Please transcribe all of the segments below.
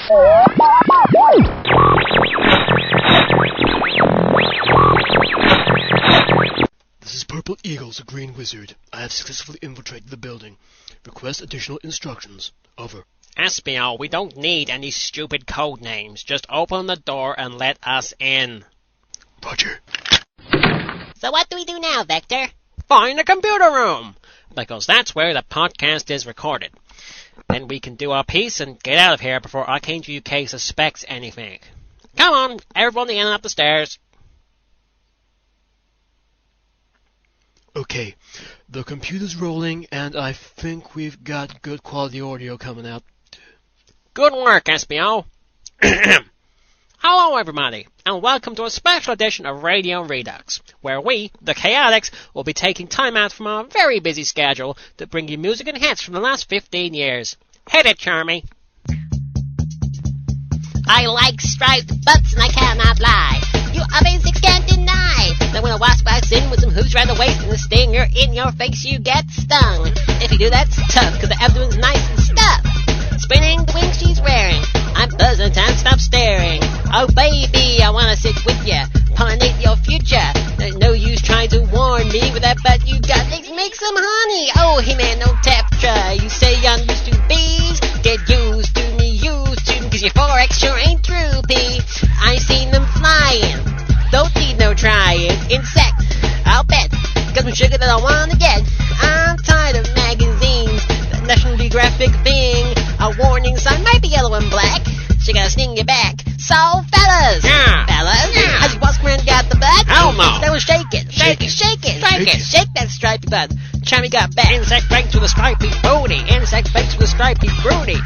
This is Purple Eagles, a green wizard. I have successfully infiltrated the building. Request additional instructions. Over. Espio, we don't need any stupid code names. Just open the door and let us in. Roger. So what do we do now, Vector? Find the computer room, because that's where the podcast is recorded. Then we can do our piece and get out of here before AAUK suspects anything. Come on, everyone in up the stairs. Okay, the computer's rolling, and I think we've got good quality audio coming out. Good work, Espio. Hello, everybody, and welcome to a special edition of Radio Redux, where we, the Chaotix, will be taking time out from our very busy schedule to bring you music and hits from the last 15 years. Hit it, Charmy. I like striped butts and I cannot lie. You basics can't deny that when a wasp bites in with some hooves around the waist and a stinger in your face, you get stung. If you do, that's tough, cause the abdomen's nice and stuffed. Spinning the wings she's wearing, I'm buzzing, can't stop staring. Oh baby, I wanna sit with ya, pollinate your future. There's no use trying to warn me with that butt you got. Let's make some honey. Oh, hey man, no taptra. You say I'm used to bees, get used to me, used to, cause your 4X sure ain't true, P. I seen them flying, don't need no trying. Insect, I'll bet, got some sugar that I wanna get. I'm tired of magazines, that National Geographic thing. A warning sign might be yellow and black. She gotta sting you back. So, fellas, has your boss man got the butt? Hell no. So shake it, shake that stripy butt. Chummy got back. Insect banks with a stripy booty. Insect banks with a stripy booty.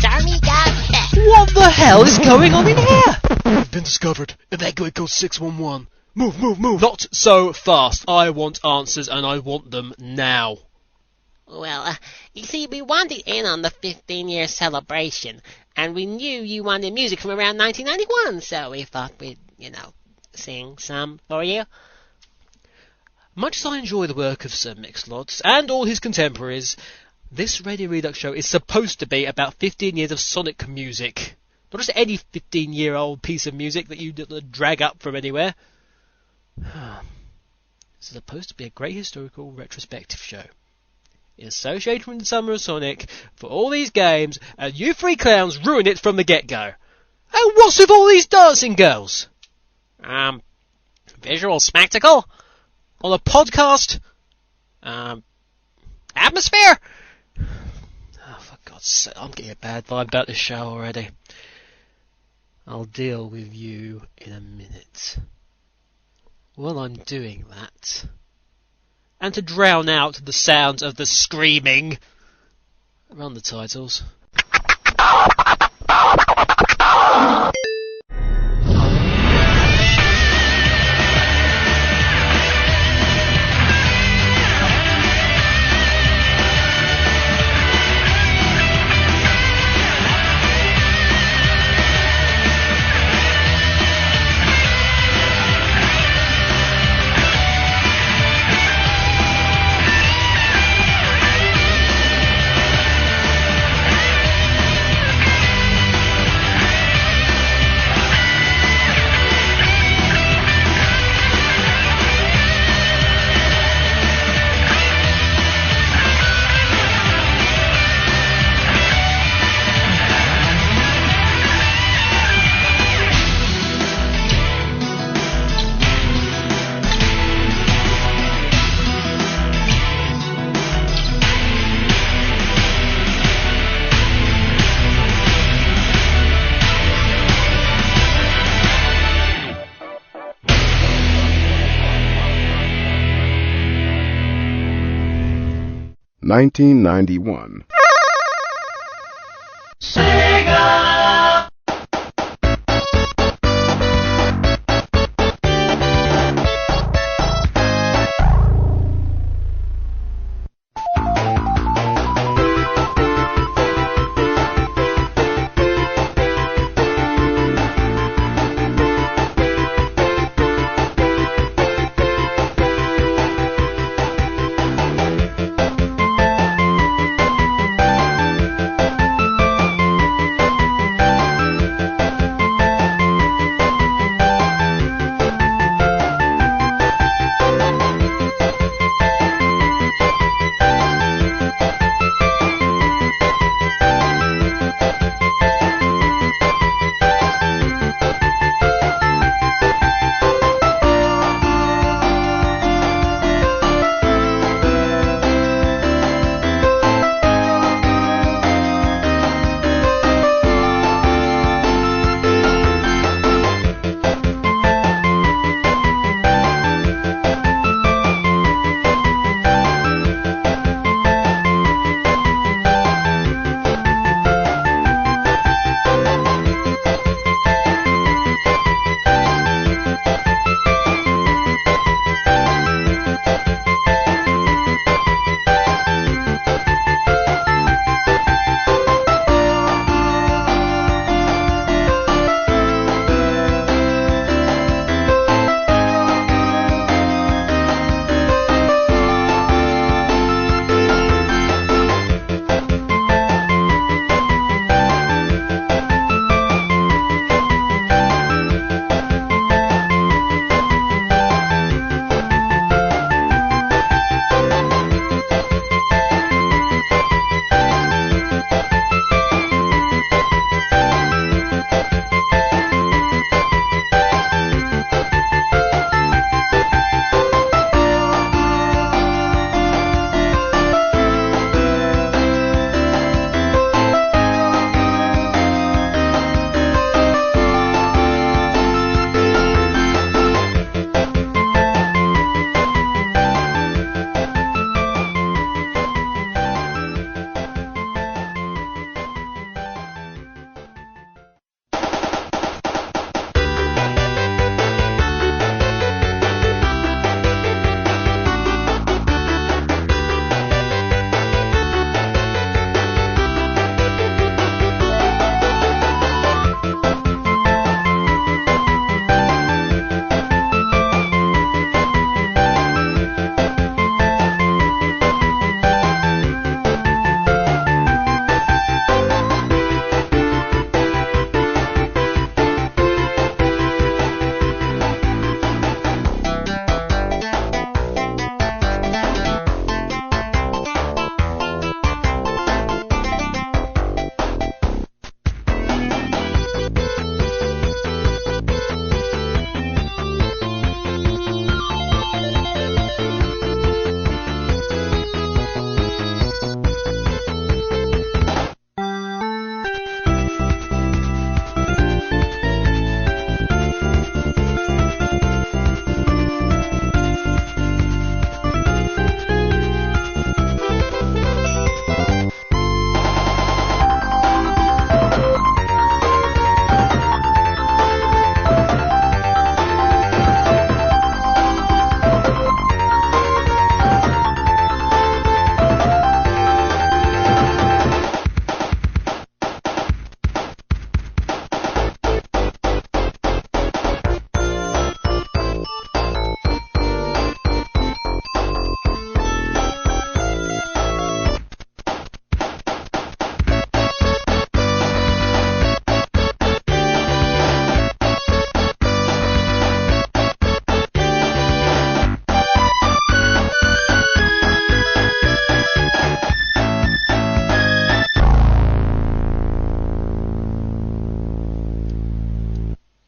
Chummy got back. What the hell is going on in here? We've been discovered. Evacuate code 611. Move. Not so fast. I want answers, and I want them now. Well, you see, we wanted in on the 15-year celebration, and we knew you wanted music from around 1991, so we thought we'd, sing some for you. Much as I enjoy the work of Sir Mix-a-Lot and all his contemporaries, this Radio Redux show is supposed to be about 15 years of Sonic music. Not just any 15-year-old piece of music that you drag up from anywhere. This is supposed to be a great historical retrospective show, in association with the Summer of Sonic, for all these games, and you three clowns ruin it from the get-go. And what's with all these dancing girls? Visual spectacle? On a podcast? Atmosphere? Oh, for God's sake, I'm getting a bad vibe about this show already. I'll deal with you in a minute. While I'm doing that, and to drown out the sounds of the screaming, run the titles. $1991. SEGA!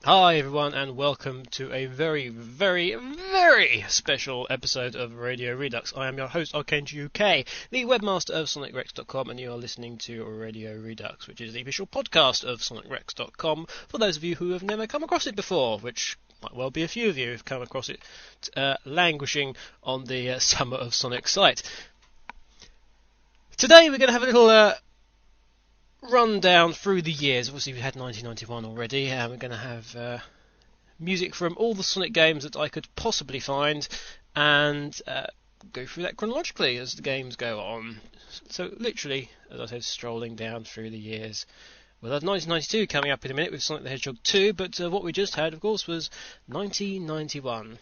Hi everyone, and welcome to a very, very, very special episode of Radio Redux. I am your host, AAUK, the webmaster of SonicRex.com, and you are listening to Radio Redux, which is the official podcast of SonicRex.com, for those of you who have never come across it before, which might well be a few of you who've come across it languishing on the Summer of Sonic site. Today we're going to have a little run down through the years. Obviously we had 1991 already, and we're going to have music from all the Sonic games that I could possibly find, and go through that chronologically as the games go on. So literally, as I said, strolling down through the years. We'll have 1992 coming up in a minute with Sonic the Hedgehog 2, but what we just had, of course, was 1991.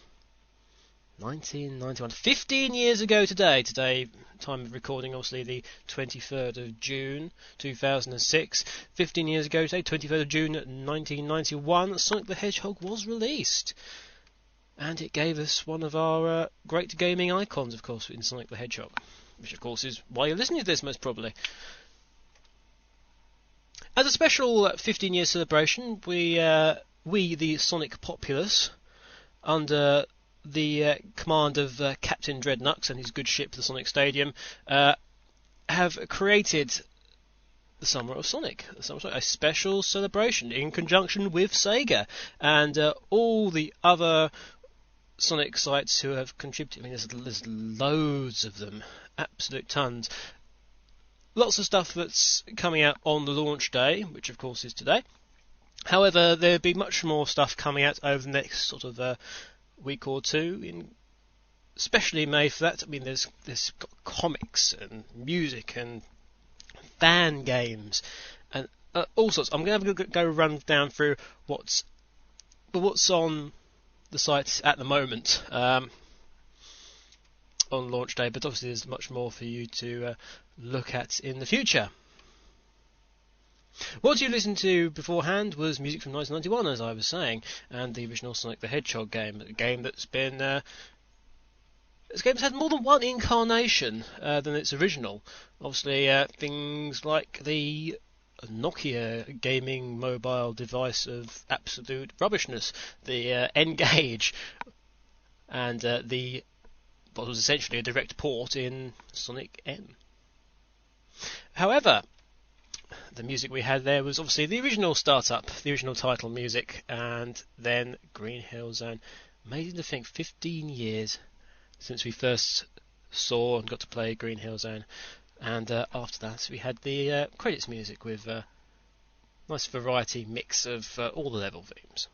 1991. 15 years ago today. Today, time of recording, obviously, the 23rd of June, 2006. 15 years ago today, 23rd of June, 1991, Sonic the Hedgehog was released. And it gave us one of our great gaming icons, of course, in Sonic the Hedgehog. Which, of course, is why you're listening to this, most probably. As a special 15-year celebration, we, the Sonic populace, under the command of Captain Dreadnoughts and his good ship, the Sonic Stadium, have created the Summer of Sonic, a special celebration in conjunction with SEGA and all the other Sonic sites who have contributed. I mean, there's loads of them, absolute tons. Lots of stuff that's coming out on the launch day, which of course is today. However, there'll be much more stuff coming out over the next sort of week or two, especially made for that. I mean, there's got comics and music and fan games and all sorts. I'm going to go run down through what's on the site at the moment on launch day, but obviously there's much more for you to look at in the future. What you listened to beforehand was music from 1991, as I was saying, and the original Sonic the Hedgehog game, a game that's been this game's had more than one incarnation than its original. Obviously, things like the Nokia gaming mobile device of absolute rubbishness, the N-Gage, and what was essentially a direct port in Sonic M. However, the music we had there was obviously the original startup, the original title music, and then Green Hill Zone. Amazing to think, 15 years since we first saw and got to play Green Hill Zone, and after that we had the credits music with a nice variety mix of all the level themes.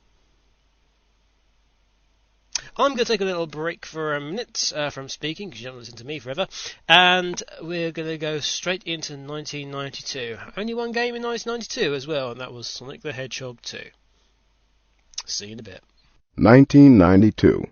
I'm going to take a little break for a minute from speaking, because you don't listen to me forever, and we're going to go straight into 1992. Only one game in 1992 as well, and that was Sonic the Hedgehog 2. See you in a bit. 1992.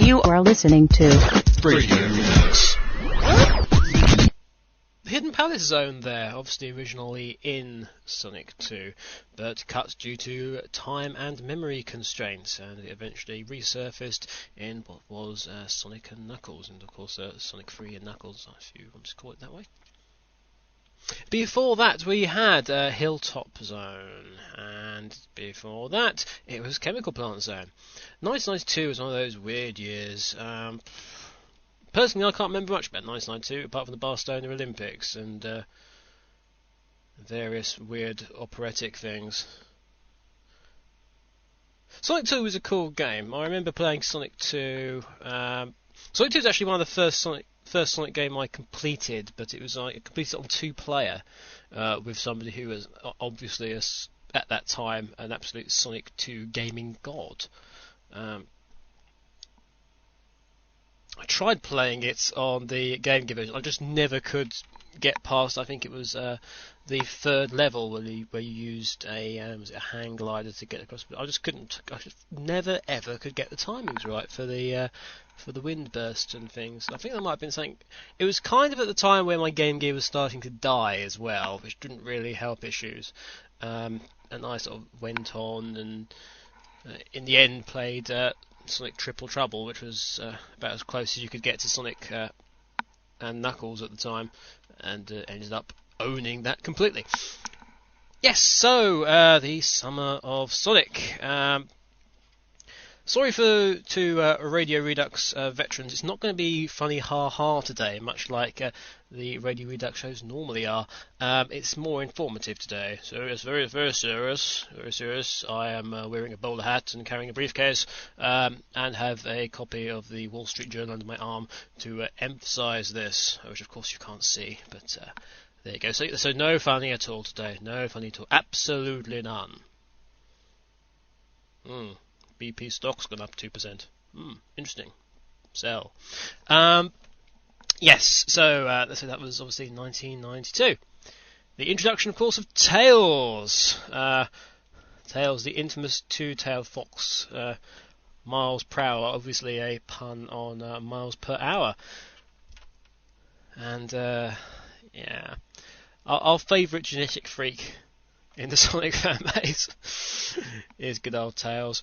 You are listening to Radio Redux. The Hidden Palace Zone there, obviously originally in Sonic 2, but cut due to time and memory constraints, and it eventually resurfaced in what was Sonic and Knuckles, and of course Sonic 3 and Knuckles, if you want to call it that way. Before that we had Hilltop Zone, and before that it was Chemical Plant Zone. 1992 was one of those weird years. Personally, I can't remember much about 1992, apart from the Barcelona Olympics and various weird operatic things. Sonic 2 was a cool game. I remember playing Sonic 2. Sonic 2 is actually one of the first Sonic game I completed, but it was I completed it on 2-player with somebody who was obviously at that time an absolute Sonic 2 gaming god. I tried playing it on the Game Gear version. I just never could get past. I think it was the 3rd level where you used a hang glider to get across. I just couldn't. I just never ever could get the timings right for the wind burst and things. I think that might have been something. It was kind of at the time where my Game Gear was starting to die as well, which didn't really help issues. And I sort of went on and in the end played Sonic Triple Trouble, which was about as close as you could get to Sonic and Knuckles at the time, and ended up owning that completely. Yes, so the Summer of Sonic. Sorry to Radio Redux veterans, it's not going to be funny ha-ha today, much like the Radio Redux shows normally are. It's more informative today. Serious, very, very serious. Very serious. I am wearing a bowler hat and carrying a briefcase, and have a copy of the Wall Street Journal under my arm to emphasise this, which of course you can't see, but there you go. So no funny at all today. No funny at all. Absolutely none. BP stock's gone up 2%. Interesting. Sell. Yes, so that was obviously 1992. The introduction, of course, of Tails. Tails, the infamous two-tailed fox. Miles per hour, obviously a pun on miles per hour. And, yeah. Our favourite genetic freak in the Sonic fan base is good old Tails.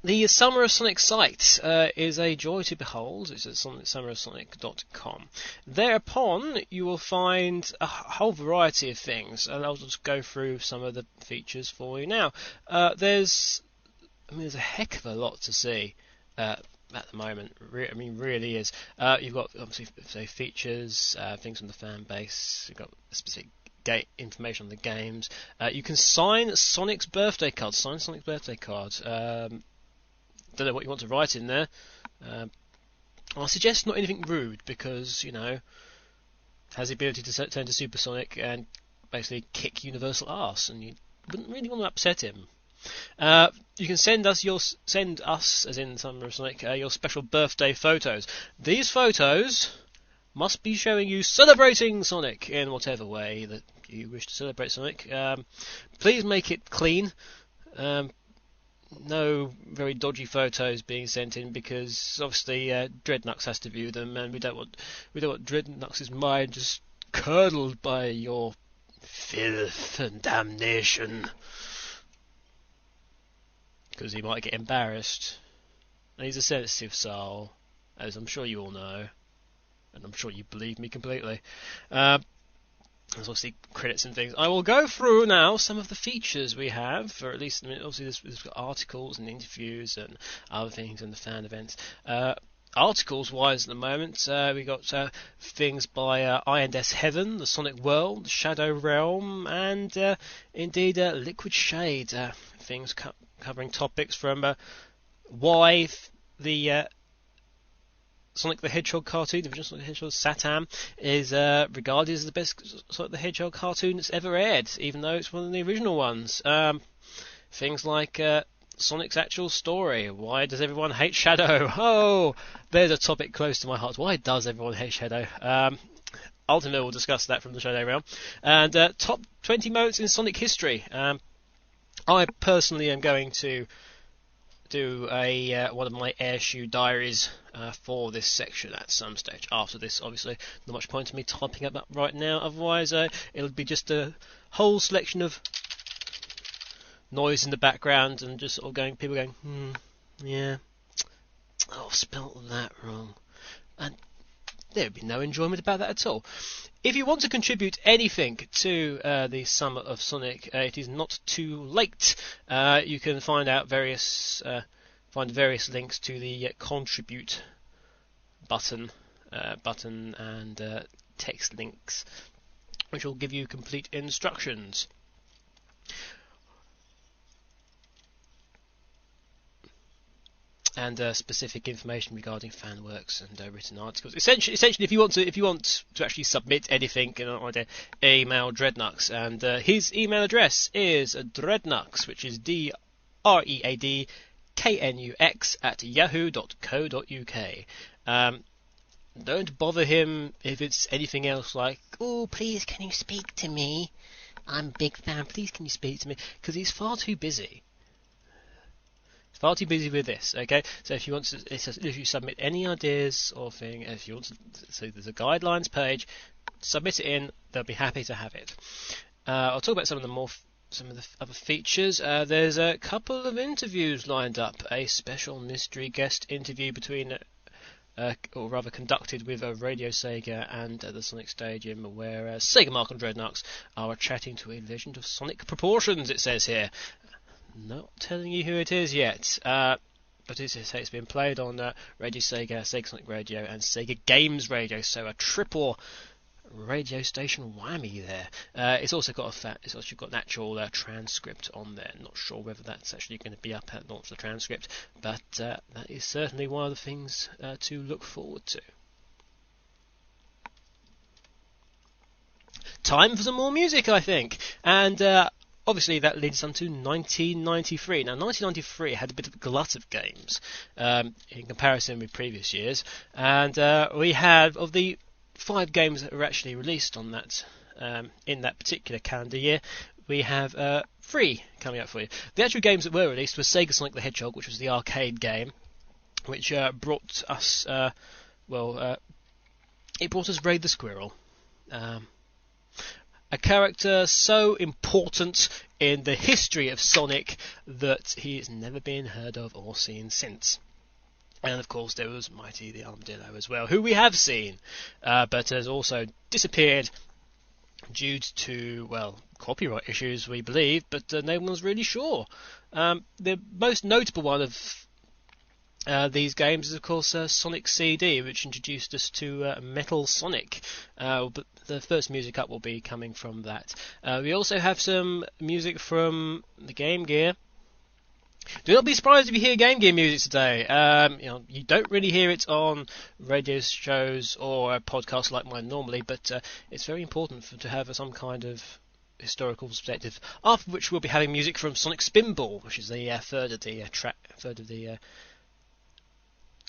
The Summer of Sonic site is a joy to behold. It's at summerofsonic.com. Thereupon, you will find a whole variety of things, and I'll just go through some of the features for you now. There's a heck of a lot to see at the moment. Really is. You've got obviously say features, things from the fan base. You've got specific information on the games. You can sign Sonic's birthday card. Don't know what you want to write in there. I suggest not anything rude, because it has the ability to turn to Super Sonic and basically kick Universal arse, and you wouldn't really want to upset him. You can send us, as in Summer of Sonic, your special birthday photos. These photos must be showing you celebrating Sonic in whatever way that you wish to celebrate Sonic. Please make it clean. No very dodgy photos being sent in, because obviously Dreadnoughts has to view them, and we don't want Dreadnoughts' mind just curdled by your filth and damnation, because he might get embarrassed, and he's a sensitive soul, as I'm sure you all know, and I'm sure you believe me completely. There's obviously credits and things. I will go through now some of the features we have, or at least, obviously there's got articles and interviews and other things and the fan events. Articles-wise at the moment, we got things by I&S Heaven, The Sonic World, Shadow Realm, and indeed Liquid Shade. Things covering topics from why the Sonic the Hedgehog cartoon, the original Sonic the Hedgehog, Satam, is regarded as the best Sonic the Hedgehog cartoon that's ever aired, even though it's one of the original ones. Things like Sonic's actual story. Why does everyone hate Shadow? Oh, there's a topic close to my heart. Why does everyone hate Shadow? Ultimately, we'll discuss that from the Shadow Realm. And top 20 moments in Sonic history. I personally am going to do a one of my airshoe diaries for this section at some stage after this. Obviously, not much point in me typing up that right now. Otherwise, it'll be just a whole selection of noise in the background and just sort of people going, yeah, oh, spelt that wrong, and there would be no enjoyment about that at all. If you want to contribute anything to the Summer of Sonic, it is not too late. You can find various links to the contribute button and text links, which will give you complete instructions. And specific information regarding fan works and written articles. Essentially, if you want to actually submit anything, I'd email Dreadnux, and his email address is dreadnux, which is DREADKNUX @yahoo.co.uk. Don't bother him if it's anything else like, oh, please can you speak to me? I'm a big fan. Please can you speak to me? Because he's far too busy. Far too busy with this, okay? So if you submit any ideas or thing, if you want to, so there's a guidelines page, submit it in. They'll be happy to have it. I'll talk about some of the other features. There's a couple of interviews lined up. A special mystery guest interview or rather conducted with Radio Sega and the Sonic Stadium, where Sega Mark and Dreadnux are chatting to a legend of Sonic proportions. It says here. Not telling you who it is yet, but it's been played on Radio Sega, Sega Sonic Radio, and Sega Games Radio, so a triple radio station whammy there. It's also got an actual transcript on there. Not sure whether that's actually going to be up at launch, the transcript, but that is certainly one of the things to look forward to. Time for some more music, I think, and obviously, that leads on to 1993. Now, 1993 had a bit of a glut of games in comparison with previous years, and we had, of the 5 games that were actually released on that in that particular calendar year, we have 3 coming up for you. The actual games that were released were Sega Sonic the Hedgehog, which was the arcade game, which brought us, it brought us Raid the Squirrel. A character so important in the history of Sonic that he has never been heard of or seen since. And of course there was Mighty the Armadillo as well, who we have seen, but has also disappeared due to, copyright issues, we believe, but no one's really sure. The most notable one of these games is, of course, Sonic CD, which introduced us to Metal Sonic. But the first music up will be coming from that. We also have some music from the Game Gear. Do not be surprised if you hear Game Gear music today. You don't really hear it on radio shows or podcasts like mine normally, but it's very important to have some kind of historical perspective. After which we'll be having music from Sonic Spinball, which is the third of the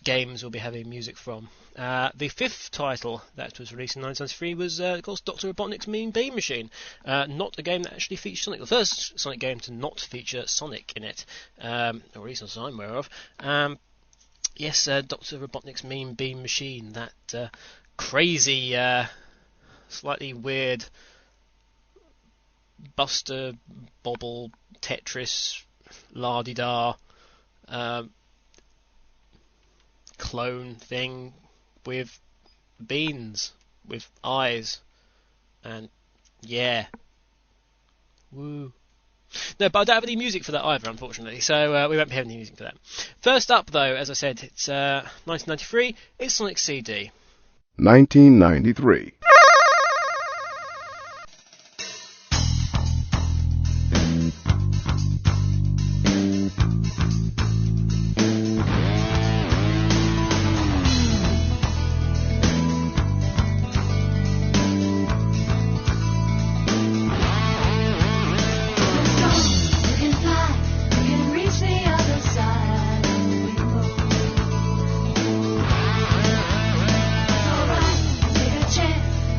games we'll be having music from. The 5th title that was released in 1993 was, of course, Dr. Robotnik's Mean Bean Machine. Not a game that actually featured Sonic. The first Sonic game to not feature Sonic in it, or at least as I'm aware of. Yes, Dr. Robotnik's Mean Bean Machine, that crazy, slightly weird Buster, Bobble, Tetris, la-di-da, clone thing with beans with eyes, and yeah, woo. No, but I don't have any music for that either, unfortunately, so we won't be having any music for that. First up, though, as I said, it's 1993, it's Sonic CD. 1993. Alright, take a chance.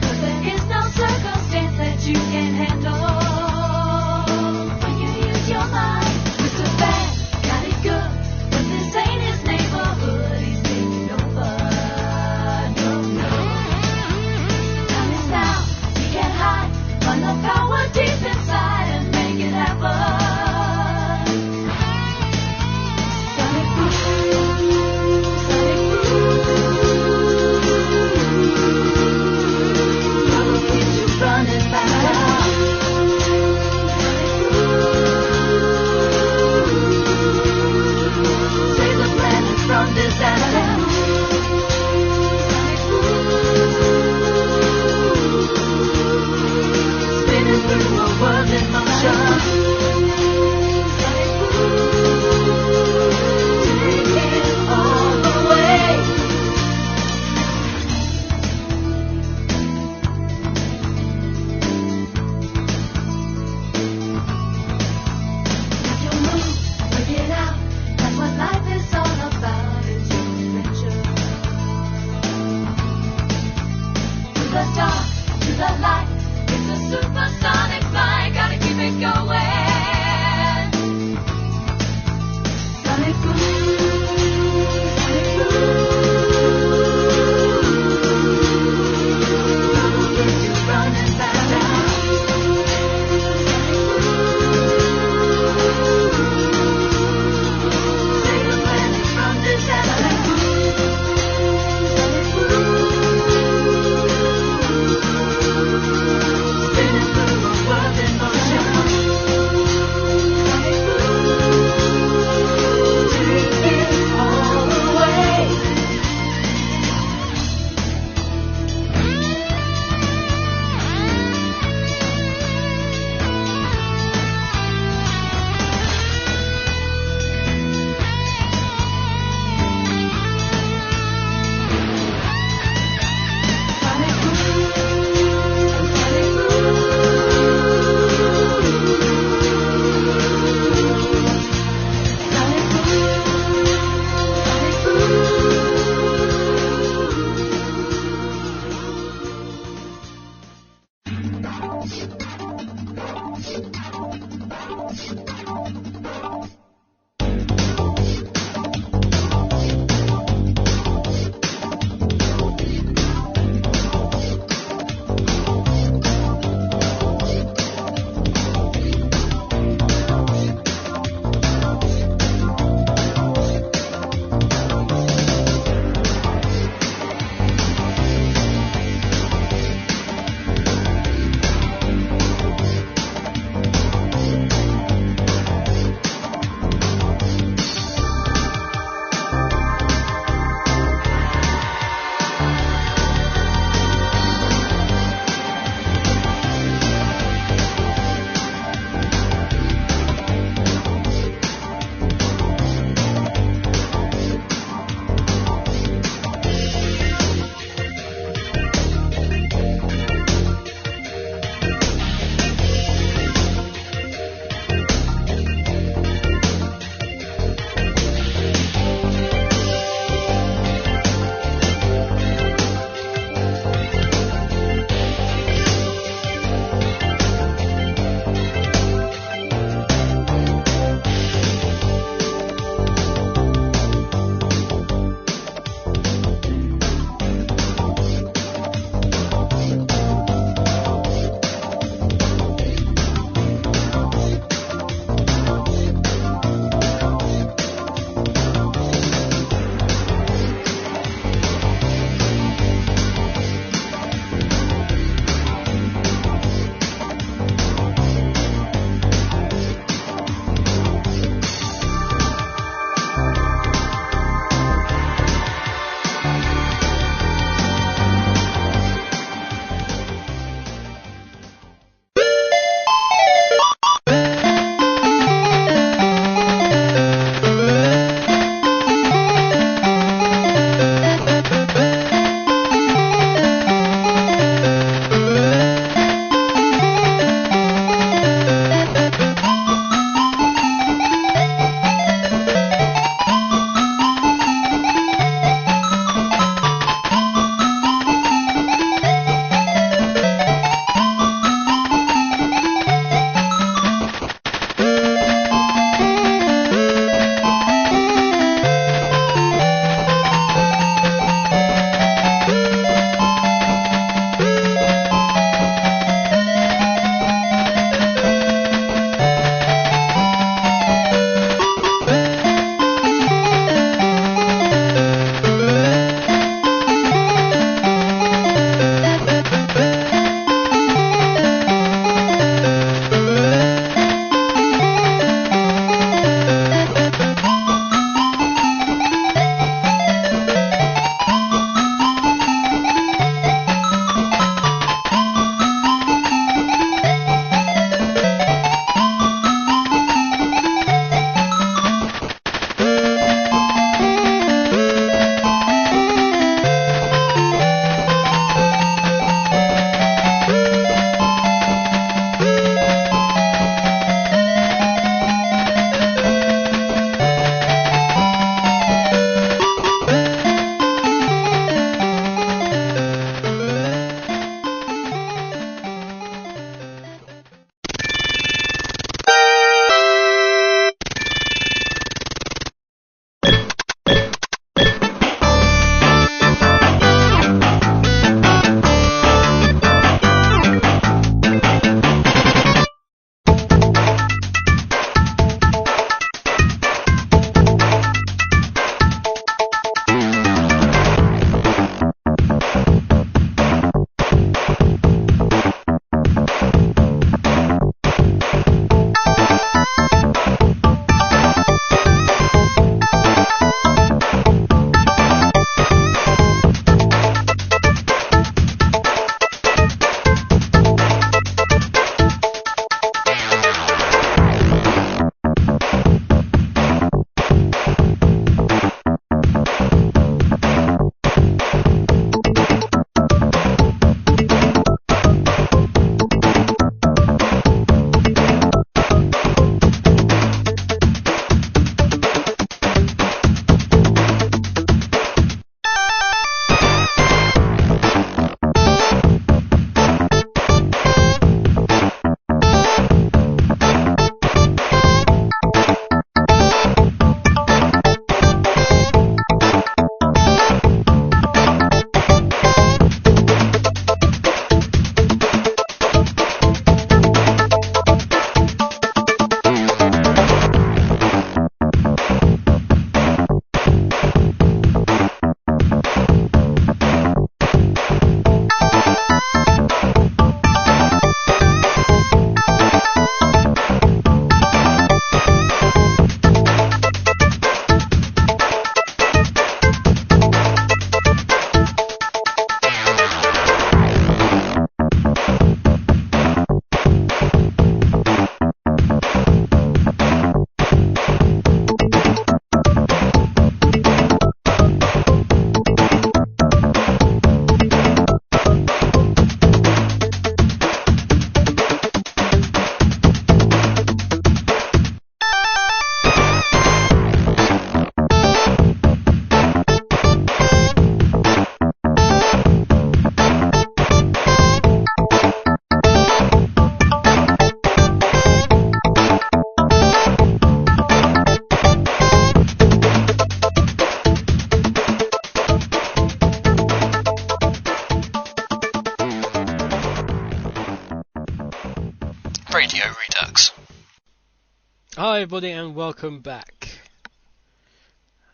Hi everybody and welcome back.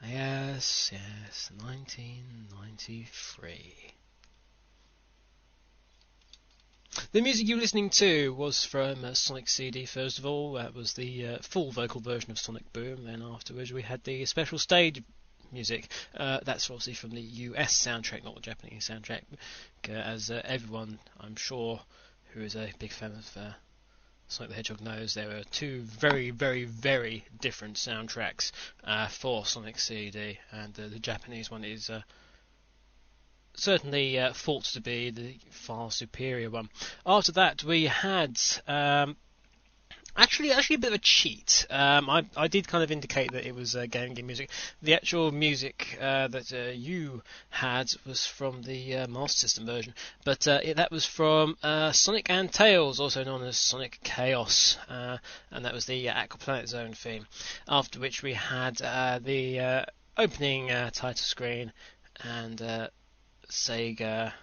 Yes, 1993. The music you were listening to was from Sonic CD first of all. That was the full vocal version of Sonic Boom. Then afterwards we had the special stage music. That's obviously from the US soundtrack, not the Japanese soundtrack. As everyone, I'm sure, who is a big fan of Sonic the Hedgehog knows, there are two very, very, very different soundtracks for Sonic CD, and the Japanese one is certainly thought to be the far superior one. After that, we had actually a bit of a cheat. I did kind of indicate that it was game music. The actual music that you had was from the Master System version, but that was from Sonic and Tails, also known as Sonic Chaos, and that was the Aquaplanet Zone theme. After which we had the opening title screen and SEGA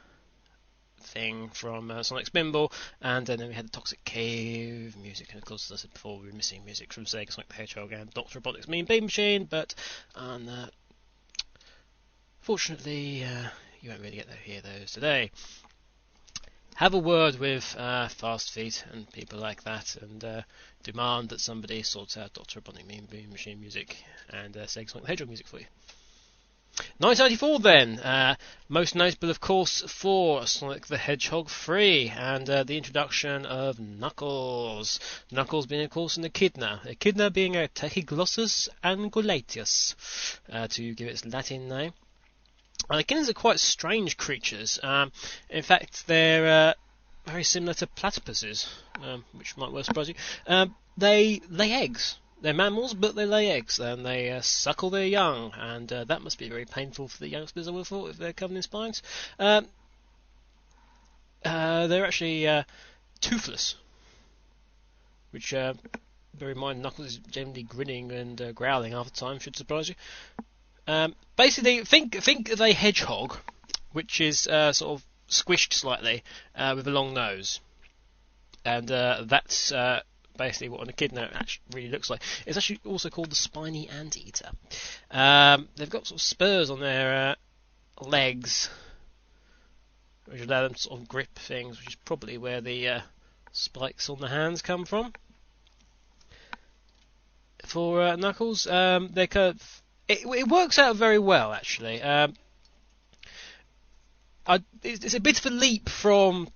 thing from Sonic Spinball, and then we had the Toxic Cave music, and of course, as I said before, we were missing music from SEGA, Sonic the Hedgehog, and Dr. Robotnik's Mean Bean Machine, but fortunately, you won't really get to hear those today. Have a word with Fast Feet and people like that, and demand that somebody sorts out Dr. Robotnik Mean Bean Machine music and SEGA Sonic the Hedgehog music for you. 1994 then, most notable of course for Sonic the Hedgehog 3 and the introduction of Knuckles. Knuckles being of course an echidna being a Tachyglossus angulatus, to give its Latin name. Echidnas are quite strange creatures. In fact, they're very similar to platypuses, which might well surprise you. They lay eggs. They're mammals, but they lay eggs, and they suckle their young, and that must be very painful for the youngsters, I would have thought, if they're covered in spines. They're actually toothless, which, bear in mind, Knuckles is generally grinning and growling half the time, should surprise you. Basically, think of a hedgehog, which is sort of squished slightly, with a long nose, and that's basically what an echidna actually really looks like. It's actually also called the spiny anteater. They've got sort of spurs on their legs, which allow them to sort of grip things, which is probably where the spikes on the hands come from. For Knuckles, they're kind of, it works out very well actually. It's a bit of a leap from,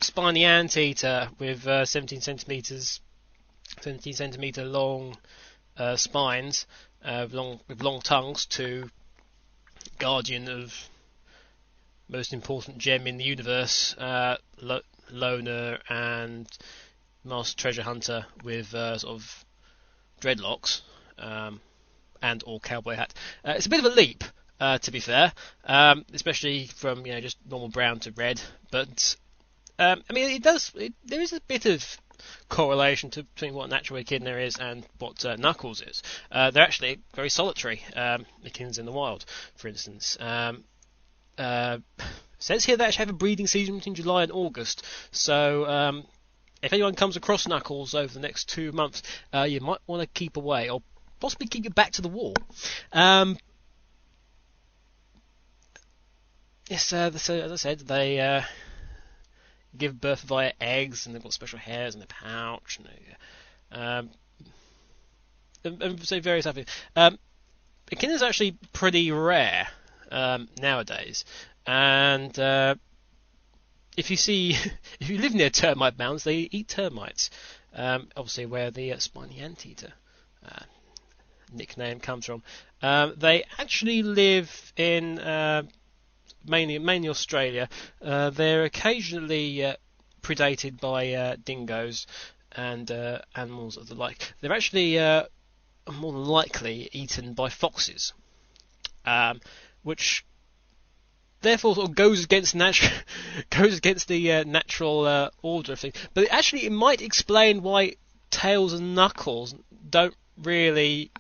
spiny anteater with 17 centimeter long spines with long tongues to guardian of most important gem in the universe, loner and master treasure hunter with sort of dreadlocks and or cowboy hat. It's a bit of a leap, to be fair, especially from just normal brown to red, but there is a bit of correlation between what a natural echidna is and what Knuckles is. They're actually very solitary, echidnas in the wild, for instance. Says here they actually have a breeding season between July and August, so if anyone comes across Knuckles over the next 2 months, you might want to keep away, or possibly keep it back to the wall. Yes, as I said, they give birth via eggs, and they've got special hairs in their pouch, and so various other things. Echidnas are actually pretty rare nowadays, and if you live near termite mounds, they eat termites. Obviously, where the spiny anteater nickname comes from. They actually live in mainly Australia. They're occasionally predated by dingoes and animals of the like. They're actually more than likely eaten by foxes, which therefore sort of goes against the natural order of things. But actually, it might explain why Tails and Knuckles don't really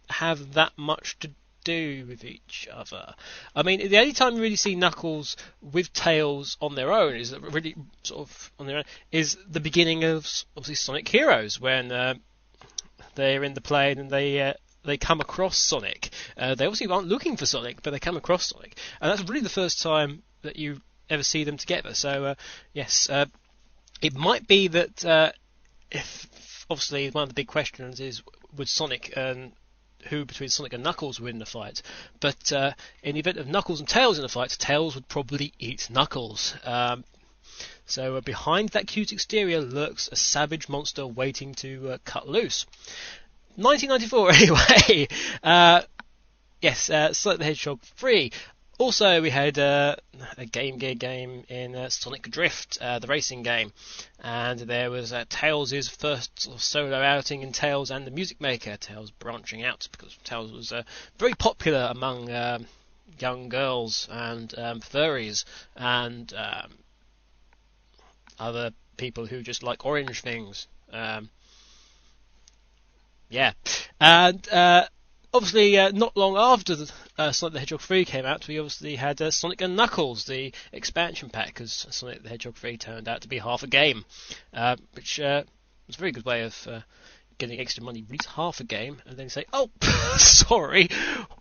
have that much to do with each other. I mean, the only time you really see Knuckles with Tails on their own is really sort of on their own is the beginning of obviously Sonic Heroes, when they're in the plane and they come across Sonic. They obviously aren't looking for Sonic, but they come across Sonic, and that's really the first time that you ever see them together. So yes, it might be that if obviously one of the big questions is would Sonic and who between Sonic and Knuckles win the fight, but in the event of Knuckles and Tails in a fight, Tails would probably eat Knuckles. So behind that cute exterior lurks a savage monster waiting to cut loose. 1994 anyway. Yes, Sonic the Hedgehog 3. Also, we had a Game Gear game in Sonic Drift, the racing game, and there was Tails' first sort of solo outing in Tails and the Music Maker. Tails branching out because Tails was very popular among young girls and furries and other people who just like orange things. Yeah, and obviously, not long after Sonic the Hedgehog 3 came out, we obviously had Sonic and Knuckles, the expansion pack, because Sonic the Hedgehog 3 turned out to be half a game, which was a very good way of getting extra money. Release half a game, and then say, oh, sorry,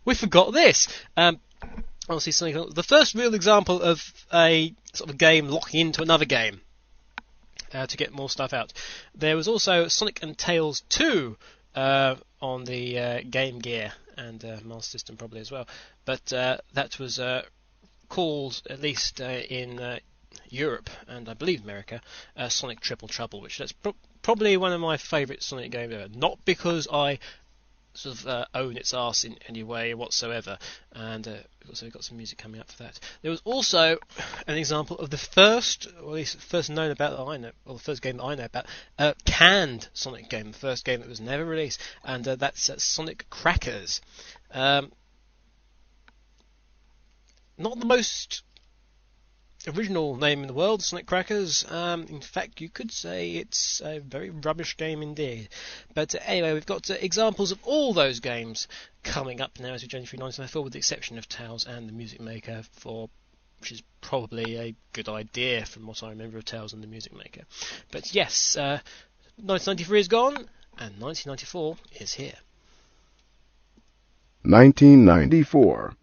we forgot this. Obviously, Sonic, the first real example of a sort of game locking into another game to get more stuff out. There was also Sonic and Tails 2, on the Game Gear and Master System probably as well, but that was called, at least in Europe and I believe America, Sonic Triple Trouble, which that's probably one of my favourite Sonic games ever. Not because I sort of own its arse in any way whatsoever, and also we've got some music coming up for that. There was also an example of the first, or at least first known about that I know, or the first game that I know about, canned Sonic game, the first game that was never released, and that's Sonic Crackers. Not the most original name in the world, Sonic Crackers. In fact, you could say it's a very rubbish game indeed. But anyway, we've got examples of all those games coming up now as we journey through 1994, with the exception of Tails and the Music Maker, which is probably a good idea from what I remember of Tails and the Music Maker. But yes, 1993 is gone, and 1994 is here. 1994.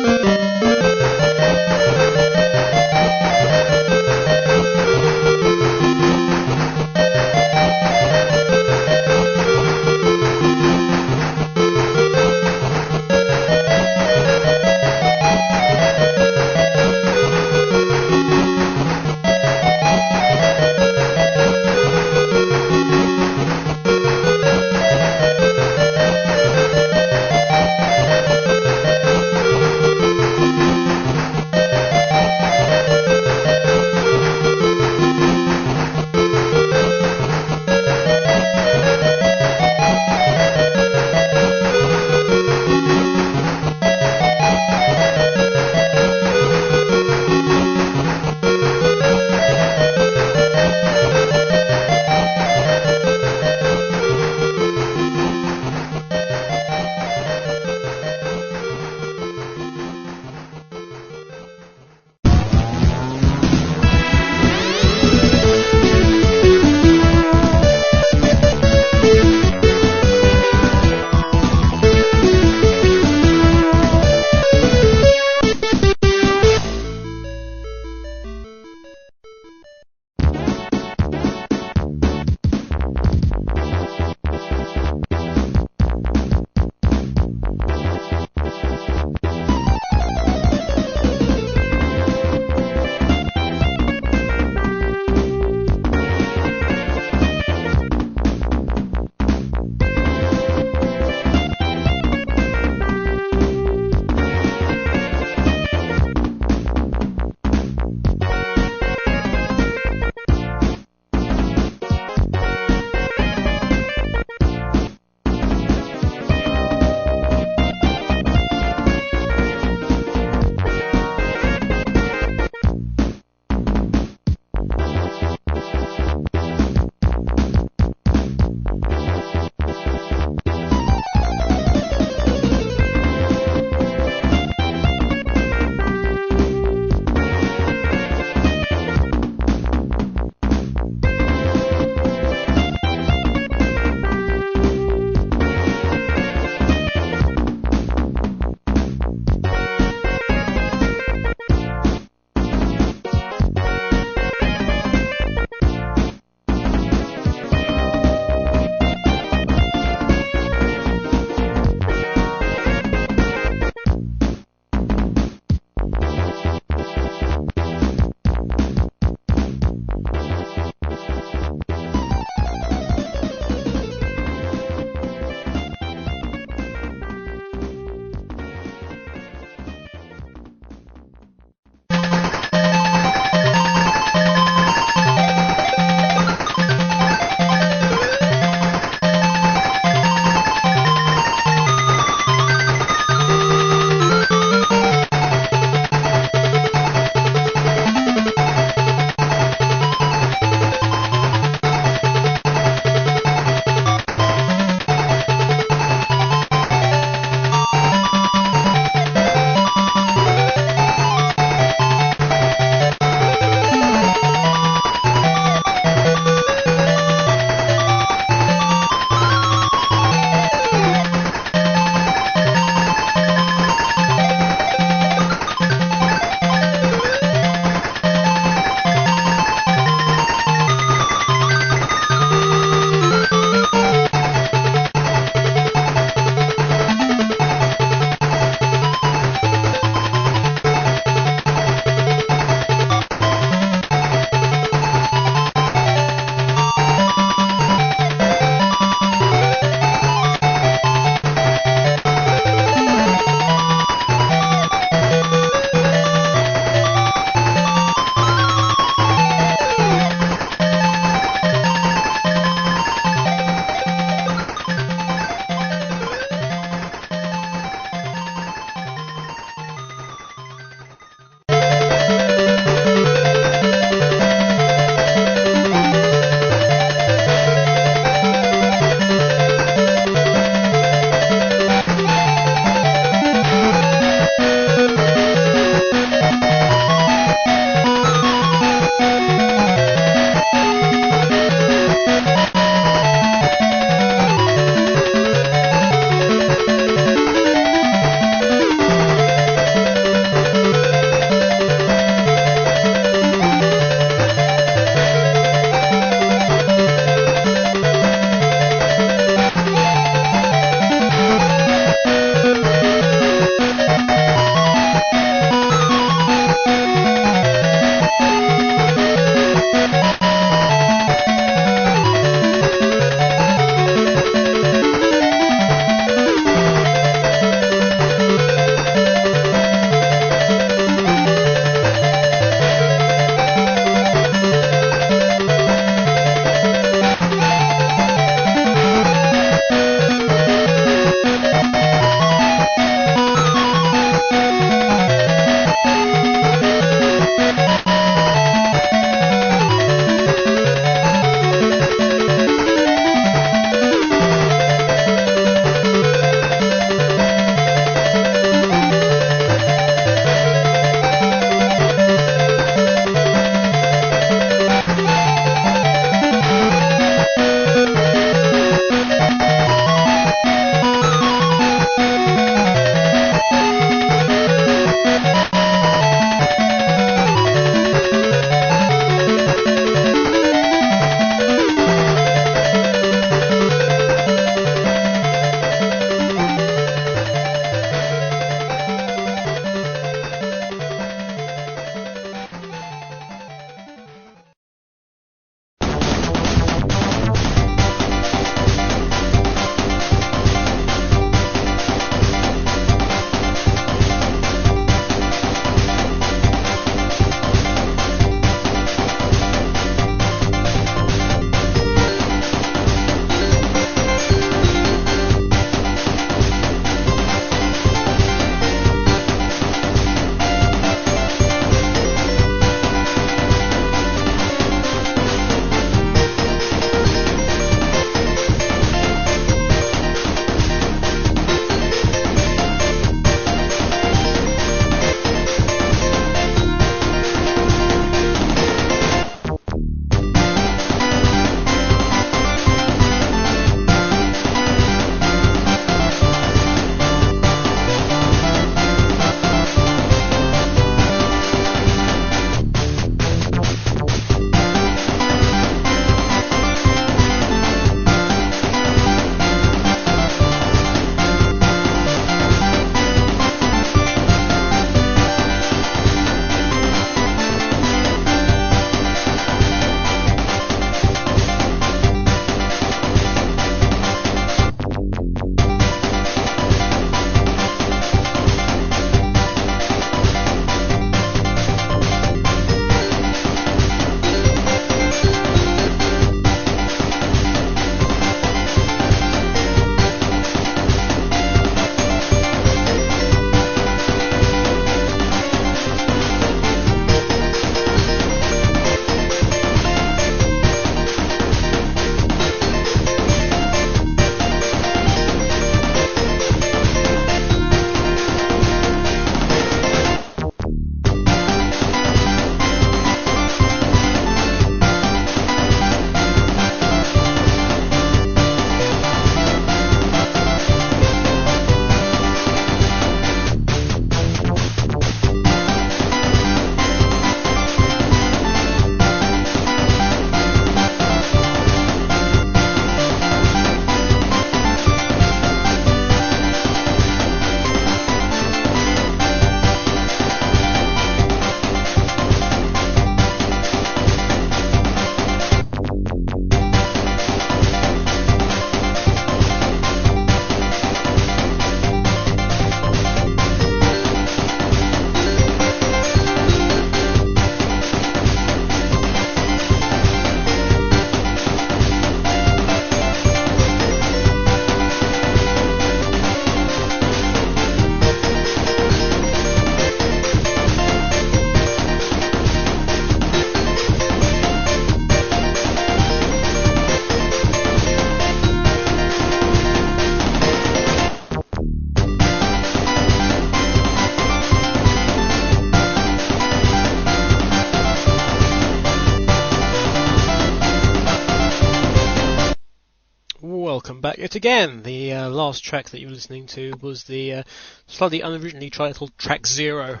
back yet again. The last track that you were listening to was the slightly unoriginally titled Track Zero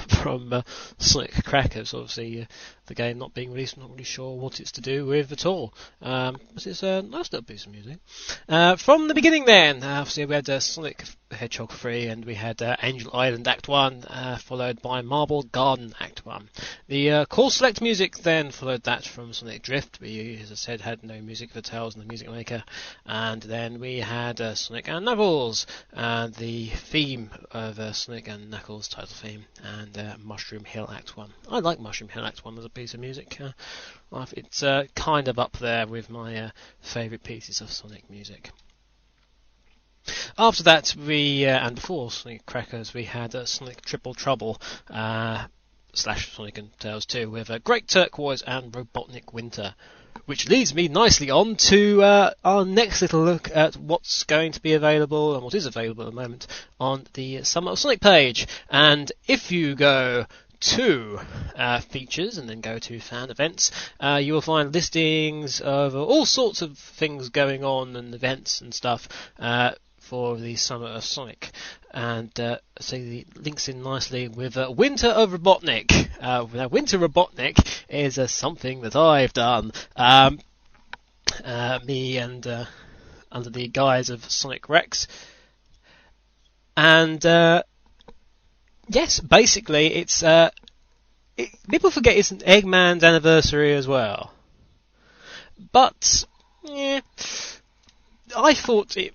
from Sonic Crackers. Obviously, the game not being released, I'm not really sure what it's to do with at all. But it's a nice little piece of music. From the beginning then, obviously we had Sonic the Hedgehog 3, and we had Angel Island Act 1, followed by Marble Garden Act 1. The Call Select music then followed that from Sonic Drift. We, as I said, had no music for Tails and the Music Maker. And then we had Sonic and Knuckles, the theme of Sonic and Knuckles title theme, and Mushroom Hill Act 1. I like Mushroom Hill Act 1 as a piece of music. It's kind of up there with my favourite pieces of Sonic music. After that, and before Sonic Crackers, we had Sonic Triple Trouble, / Sonic and Tails 2, with Great Turquoise and Robotnik Winter. Which leads me nicely on to our next little look at what's going to be available, and what is available at the moment, on the Summer of Sonic page. And if you go to features and then go to fan events, you will find listings of all sorts of things going on and events and stuff for the Summer of Sonic. And so the links in nicely with Winter of Robotnik. Now, Winter Robotnik is something that I've done. Me and under the guise of Sonic Rex. And yes, basically it's people forget it's an Eggman's anniversary as well. But yeah, I thought it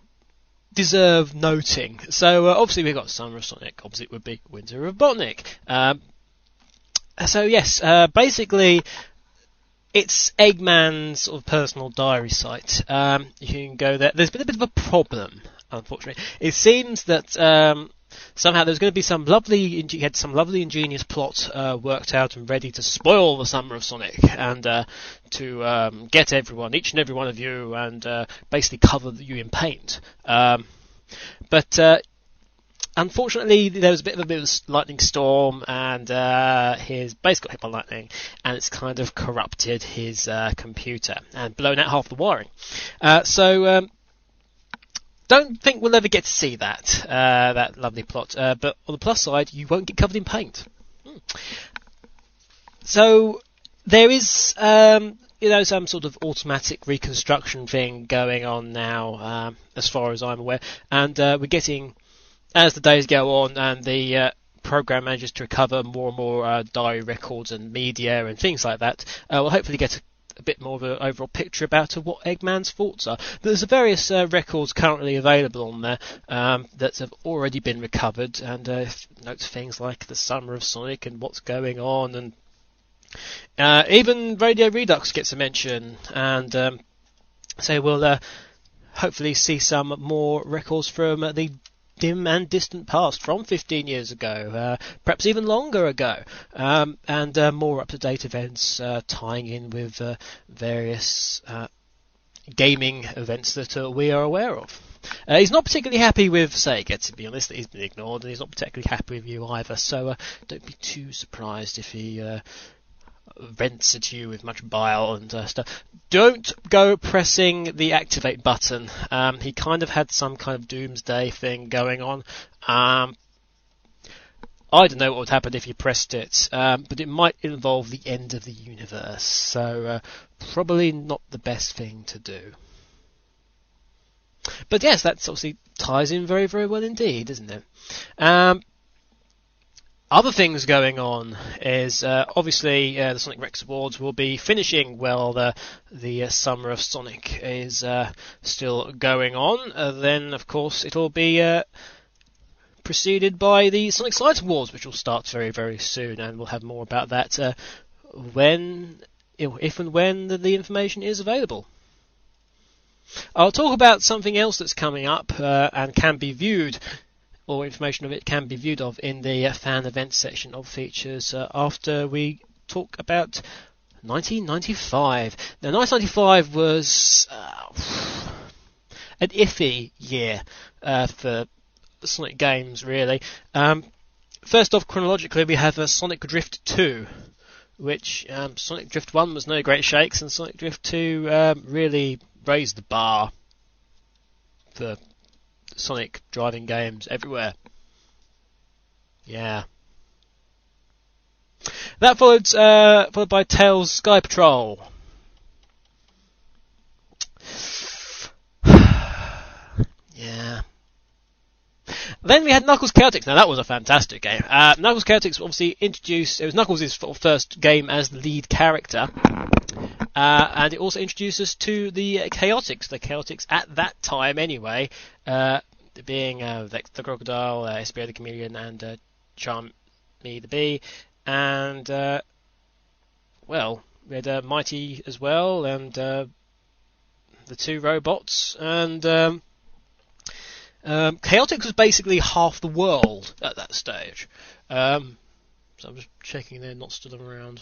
deserve noting. So obviously we've got Summer of Sonic, obviously it would be Winter of Robotnik. So yes, basically it's Eggman's sort of personal diary site. You can go there. There's been a bit of a problem, unfortunately. It seems that somehow there's going to be some lovely ingenious plot worked out and ready to spoil the Summer of Sonic, and to get each and every one of you, and basically cover you in paint. But unfortunately, there was a bit of a lightning storm, and his base got hit by lightning, and it's kind of corrupted his computer and blown out half the wiring. So don't think we'll ever get to see that lovely plot. But on the plus side, you won't get covered in paint. So there is some sort of automatic reconstruction thing going on now, as far as I'm aware, and we're getting, as the days go on and the program manages to recover more and more diary records and media and things like that, we'll hopefully get a bit more of an overall picture about what Eggman's thoughts are. There's various records currently available on there that have already been recovered, and notes things like the Summer of Sonic and what's going on, and even Radio Redux gets a mention, and so we'll hopefully see some more records from the dim and distant past, from 15 years ago, perhaps even longer ago, and more up-to-date events tying in with various gaming events that we are aware of. He's not particularly happy with Sega, to be honest, that he's been ignored, and he's not particularly happy with you either, so don't be too surprised if he vents at you with much bile and stuff. Don't go pressing the activate button. He kind of had some kind of doomsday thing going on. I don't know what would happen if you pressed it, but it might involve the end of the universe, so probably not the best thing to do. But yes, that obviously ties in very, very well indeed, doesn't it? Other things going on is obviously the Sonic Rex Awards will be finishing while the Summer of Sonic is still going on. Then, of course, it'll be preceded by the Sonic Slides Awards, which will start very, very soon, and we'll have more about that if and when the information is available. I'll talk about something else that's coming up and can be viewed, or information of it can be viewed of, in the fan events section of features after we talk about 1995. Now, 1995 was an iffy year for Sonic games, really. First off, chronologically, we have Sonic Drift 2, which Sonic Drift 1 was no great shakes, and Sonic Drift 2 really raised the bar. for Sonic driving games everywhere. Yeah. That followed by Tails Sky Patrol. Yeah. Then we had Knuckles Chaotix. Now that was a fantastic game. Knuckles Chaotix obviously introduced. It was Knuckles' first game as the lead character, and it also introduced us to the Chaotix. The Chaotix at that time, anyway, being the Crocodile, Espio the Chameleon, and Charmy the Bee, and well, we had Mighty as well, and the two robots, and Chaotix was basically half the world at that stage. So I'm just checking they're not still around.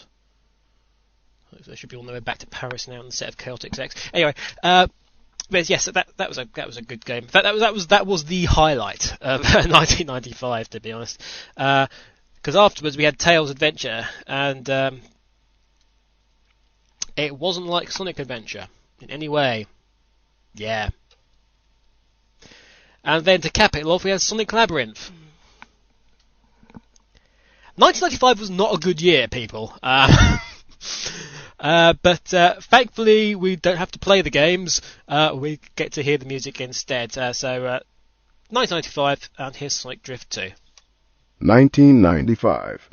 They should be on their way back to Paris now in the set of Chaotix X. Anyway, but yes, that was a good game. In fact, that was the highlight of 1995, to be honest. Because afterwards we had Tails Adventure, and it wasn't like Sonic Adventure in any way. Yeah. And then to cap it off, we had Sonic Labyrinth. 1995 was not a good year, people. But thankfully, we don't have to play the games. We get to hear the music instead. So 1995, and here's Sonic Drift 2. 1995.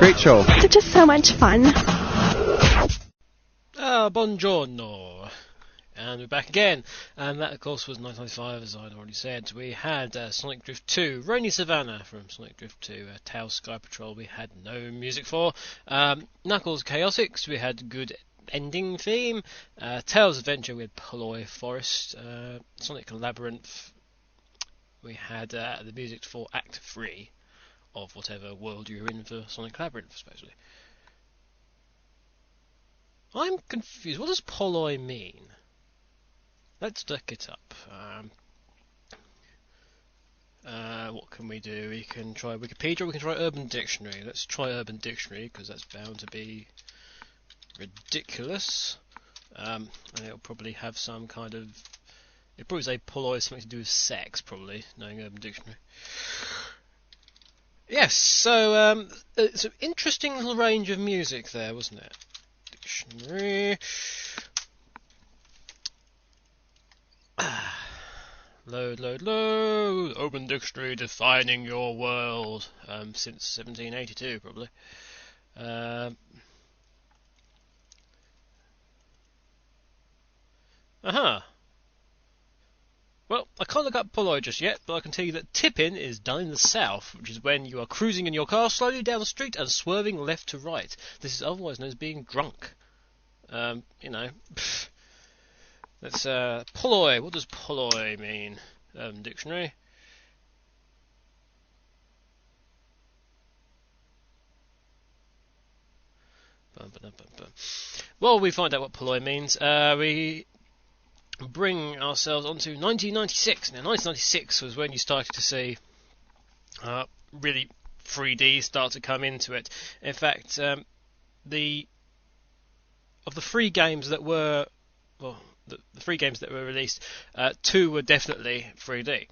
Great show. They're just so much fun. Buongiorno. And we're back again. And that, of course, was 1995, as I'd already said. We had Sonic Drift 2, Rainy Savannah from Sonic Drift 2, Tails Sky Patrol we had no music for. Knuckles Chaotix, we had good ending theme. Tails Adventure, we had Poloi Forest. Sonic Labyrinth, we had the music for Act 3 of whatever world you're in for Sonic Labyrinth, supposedly. I'm confused. What does Poloi mean? Let's look it up. What can we do? We can try Wikipedia, we can try Urban Dictionary. Let's try Urban Dictionary, because that's bound to be ridiculous. And it'll probably have some kind of... It'll probably say Poloi is something to do with sex, probably, knowing Urban Dictionary. Yes, so it's an interesting little range of music there, wasn't it? Dictionary... Load. Open Dictionary defining your world. Since 1782, probably. Well, I can't look up Poloi just yet, but I can tell you that tipping is done in the south, which is when you are cruising in your car slowly down the street and swerving left to right. This is otherwise known as being drunk. Let's, Poloi. What does Poloi mean? Dictionary. Well, we find out what Poloi means. We bring ourselves onto 1996. Now, 1996 was when you started to see really 3D start to come into it. In fact, the free games that were... Well, the 3 games that were released, 2 were definitely 3D.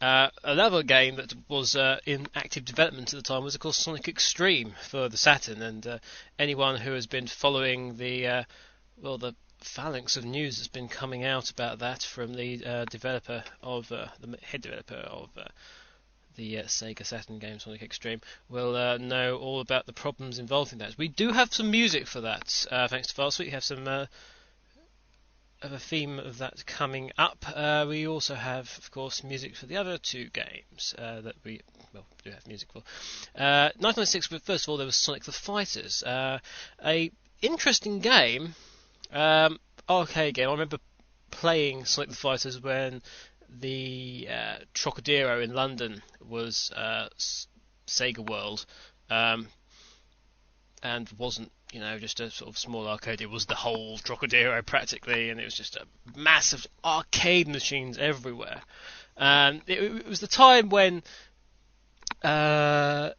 Another game that was in active development at the time was, of course, Sonic Extreme for the Saturn, and anyone who has been following the phalanx of news that's been coming out about that from the developer of the head developer of the Sega Saturn game Sonic Extreme will know all about the problems involved in that. We do have some music for that, thanks to Fastweek. We have some of a theme of that coming up. We also have, of course, music for the other 2 games that we do have music for. 1996, but first of all, there was Sonic the Fighters, a interesting game, arcade game. I remember playing Sonic the Fighters when the Trocadero in London was Sega World, and wasn't just a sort of small arcade. It was the whole Trocadero practically, and it was just a massive arcade machines everywhere. And it was the time when Sega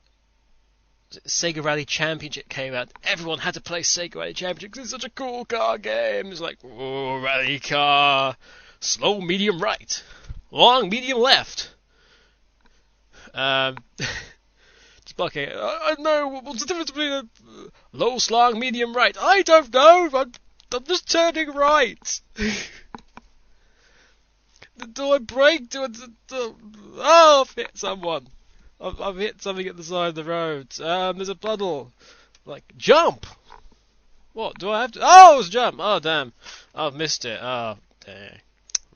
Rally Championship came out. Everyone had to play Sega Rally Championship because it's such a cool car game. It's like, oh, rally car, slow, medium right, long, medium left. Okay, I know, what's the difference between a low, slung, medium, right? I don't know, I'm just turning right. Do I brake? I've hit someone. I've hit something at the side of the road. There's a puddle. Like, jump! What, do I have to? Oh, it's jump! Oh, damn. I've missed it. Oh, dang.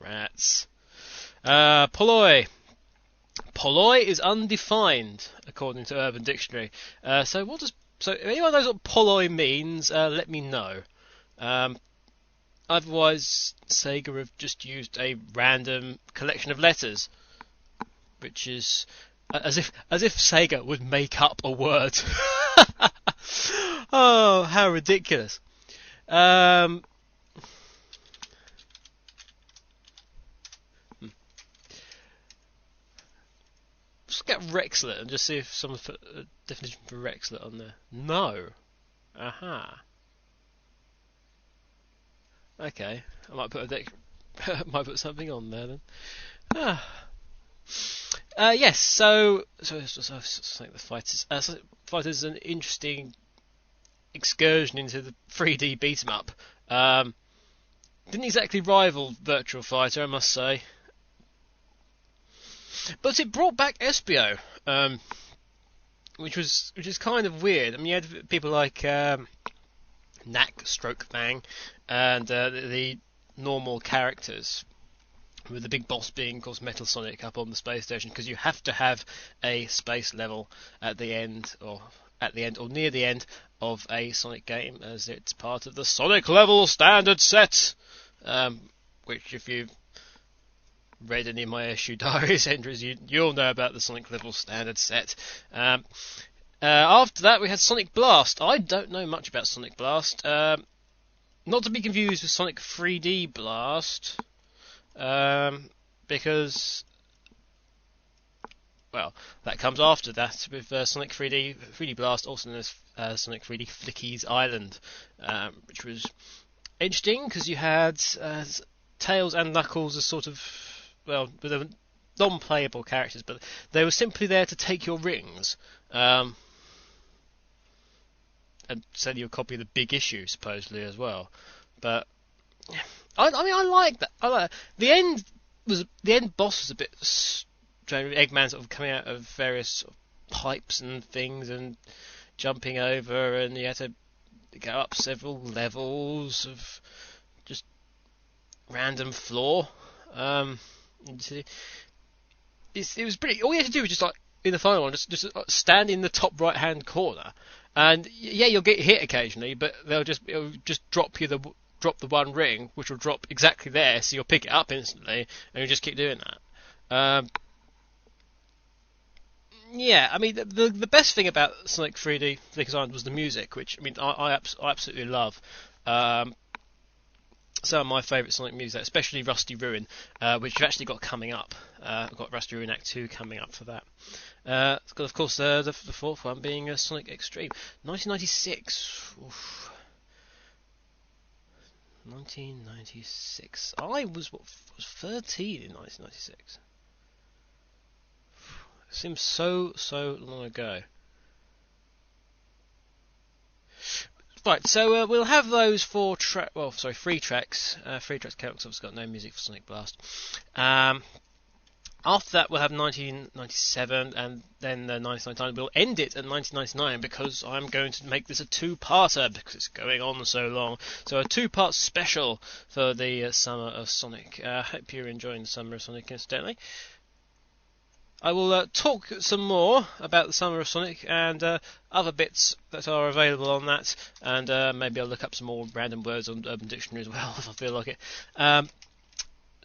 Rats. Poloi. Poloi is undefined, according to Urban Dictionary. So if anyone knows what Poloi means, let me know. Otherwise, Sega have just used a random collection of letters, which is as if Sega would make up a word. Oh, how ridiculous! Let's get Rexlet and just see if someone put a definition for Rexlet on there. No. Aha. Okay, I might put might put something on there then. Yes. So the Fighters. Fighters is an interesting excursion into the 3D beat 'em up. Didn't exactly rival Virtual Fighter, I must say. But it brought back Espio. which is kind of weird. I mean, you had people like Knack, Stroke, Fang, and the normal characters, with the big boss being, of course, Metal Sonic up on the space station, because you have to have a space level at the end, or near the end of a Sonic game, as it's part of the Sonic level standard set, which, if you've read any of my issue diaries entries, you'll know about the Sonic level standard set. After that, we had Sonic Blast. I don't know much about Sonic Blast. Not to be confused with Sonic 3D Blast, because, well, that comes after that with Sonic 3D Blast, also known as Sonic 3D Flicky's Island, which was interesting because you had Tails and Knuckles as sort of, well, they were non-playable characters, but they were simply there to take your rings, and sell you a copy of the Big Issue, supposedly, as well. But I mean, I like that. The end boss was a bit strange. Eggman sort of coming out of various sort of pipes and things and jumping over, and you had to go up several levels of just random floor. It was pretty. All you had to do was just, like, in the final one, just stand in the top right hand corner, and yeah, you'll get hit occasionally, but it'll just drop the one ring, which will drop exactly there, so you'll pick it up instantly, and you'll just keep doing that. Yeah, I mean, the best thing about Sonic 3D Flicky's Island was the music, which, I mean, I absolutely love. Some of my favourite Sonic music, especially Rusty Ruin, which you've actually got coming up. I've got Rusty Ruin Act 2 coming up for that. It's got, of course, the fourth one being Sonic Extreme. 1996. Oof. 1996. I was 13 in 1996. It seems so long ago. Right, so we'll have those three tracks. Three tracks count because I've got no music for Sonic Blast. After that, we'll have 1997, and then 1999. We'll end it at 1999 because I'm going to make this a two-parter because it's going on so long. So a two-part special for the Summer of Sonic. Hope you're enjoying the Summer of Sonic, incidentally. I will talk some more about the Summer of Sonic and other bits that are available on that, and maybe I'll look up some more random words on Urban Dictionary as well if I feel like it.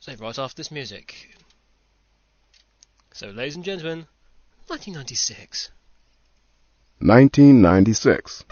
So right after this music. So, ladies and gentlemen, 1996. 1996.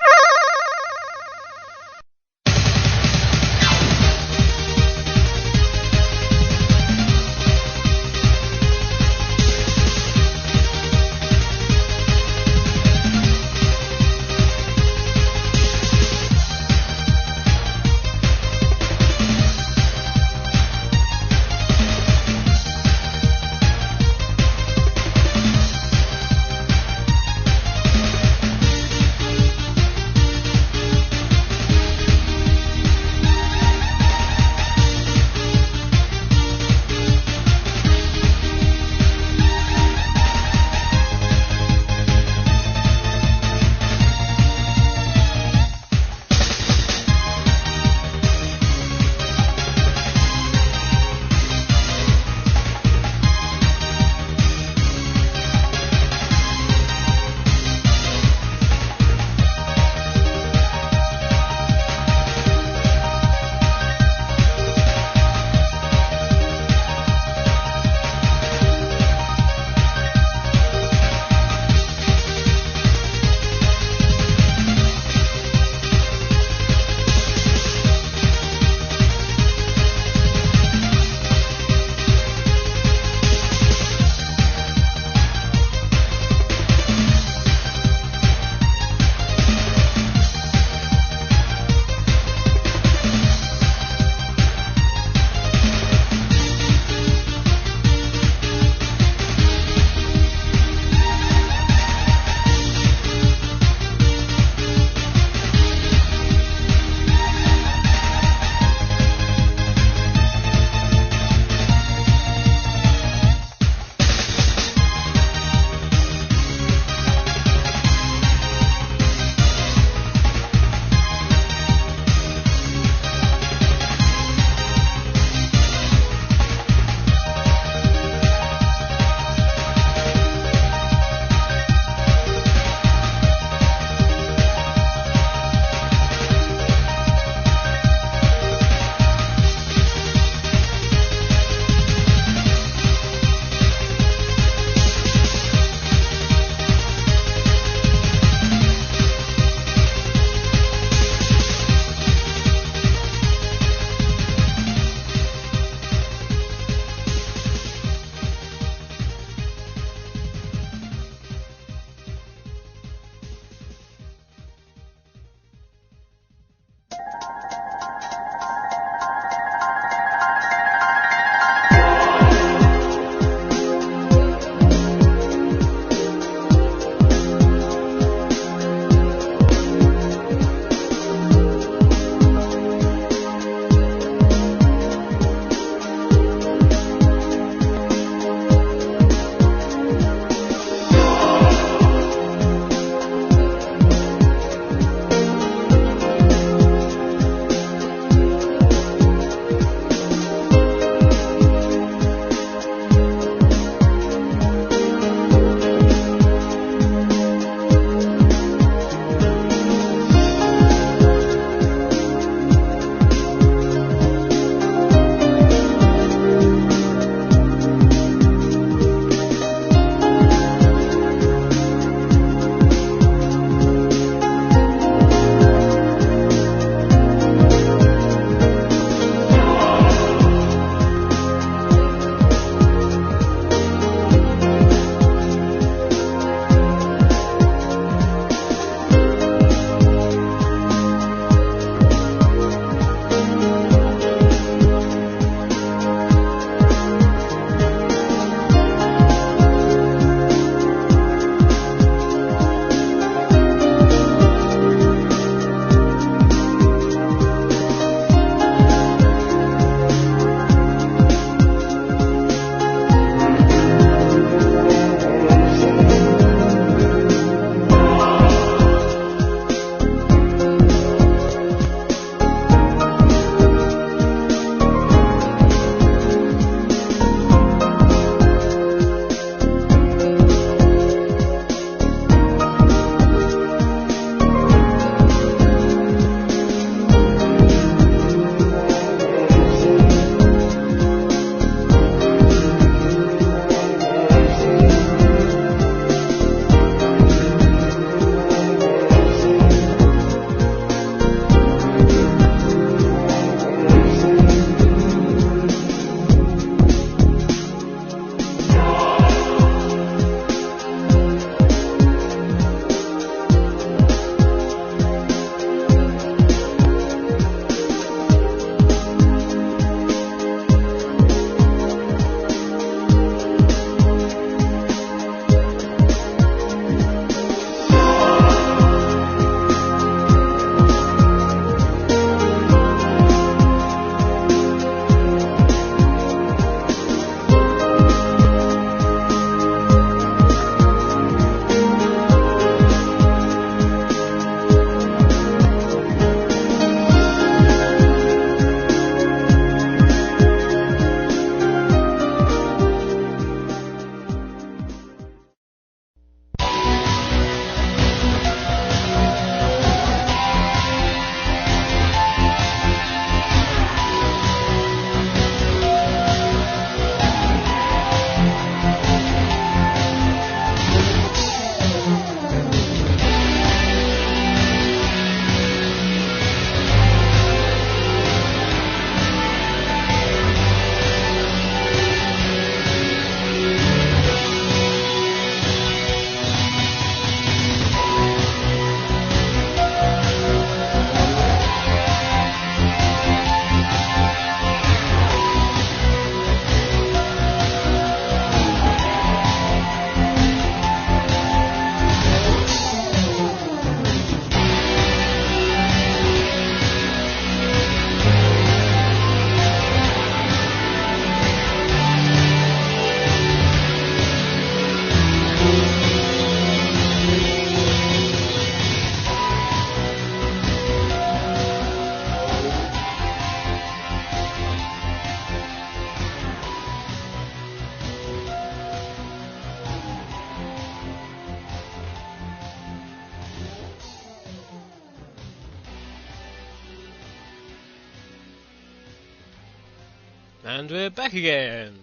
And we're back again.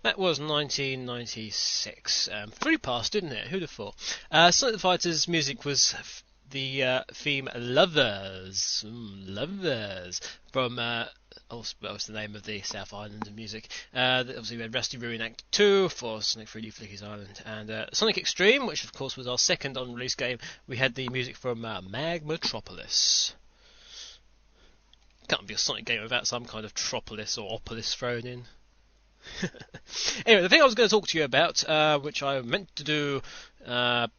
That was 1996. Flew past, didn't it? Who'd have thought? Sonic the Fighter's music was the theme Lovers. Lovers. From, what's the name of the South Island of music? Obviously we had Rusty Ruin Act 2 for Sonic 3D Flicky's Island. And Sonic Extreme, which of course was our second on-release game, we had the music from Magmetropolis. Can't be a Sonic game without some kind of Tropolis or Opolis thrown in. Anyway, the thing I was going to talk to you about, which I meant to do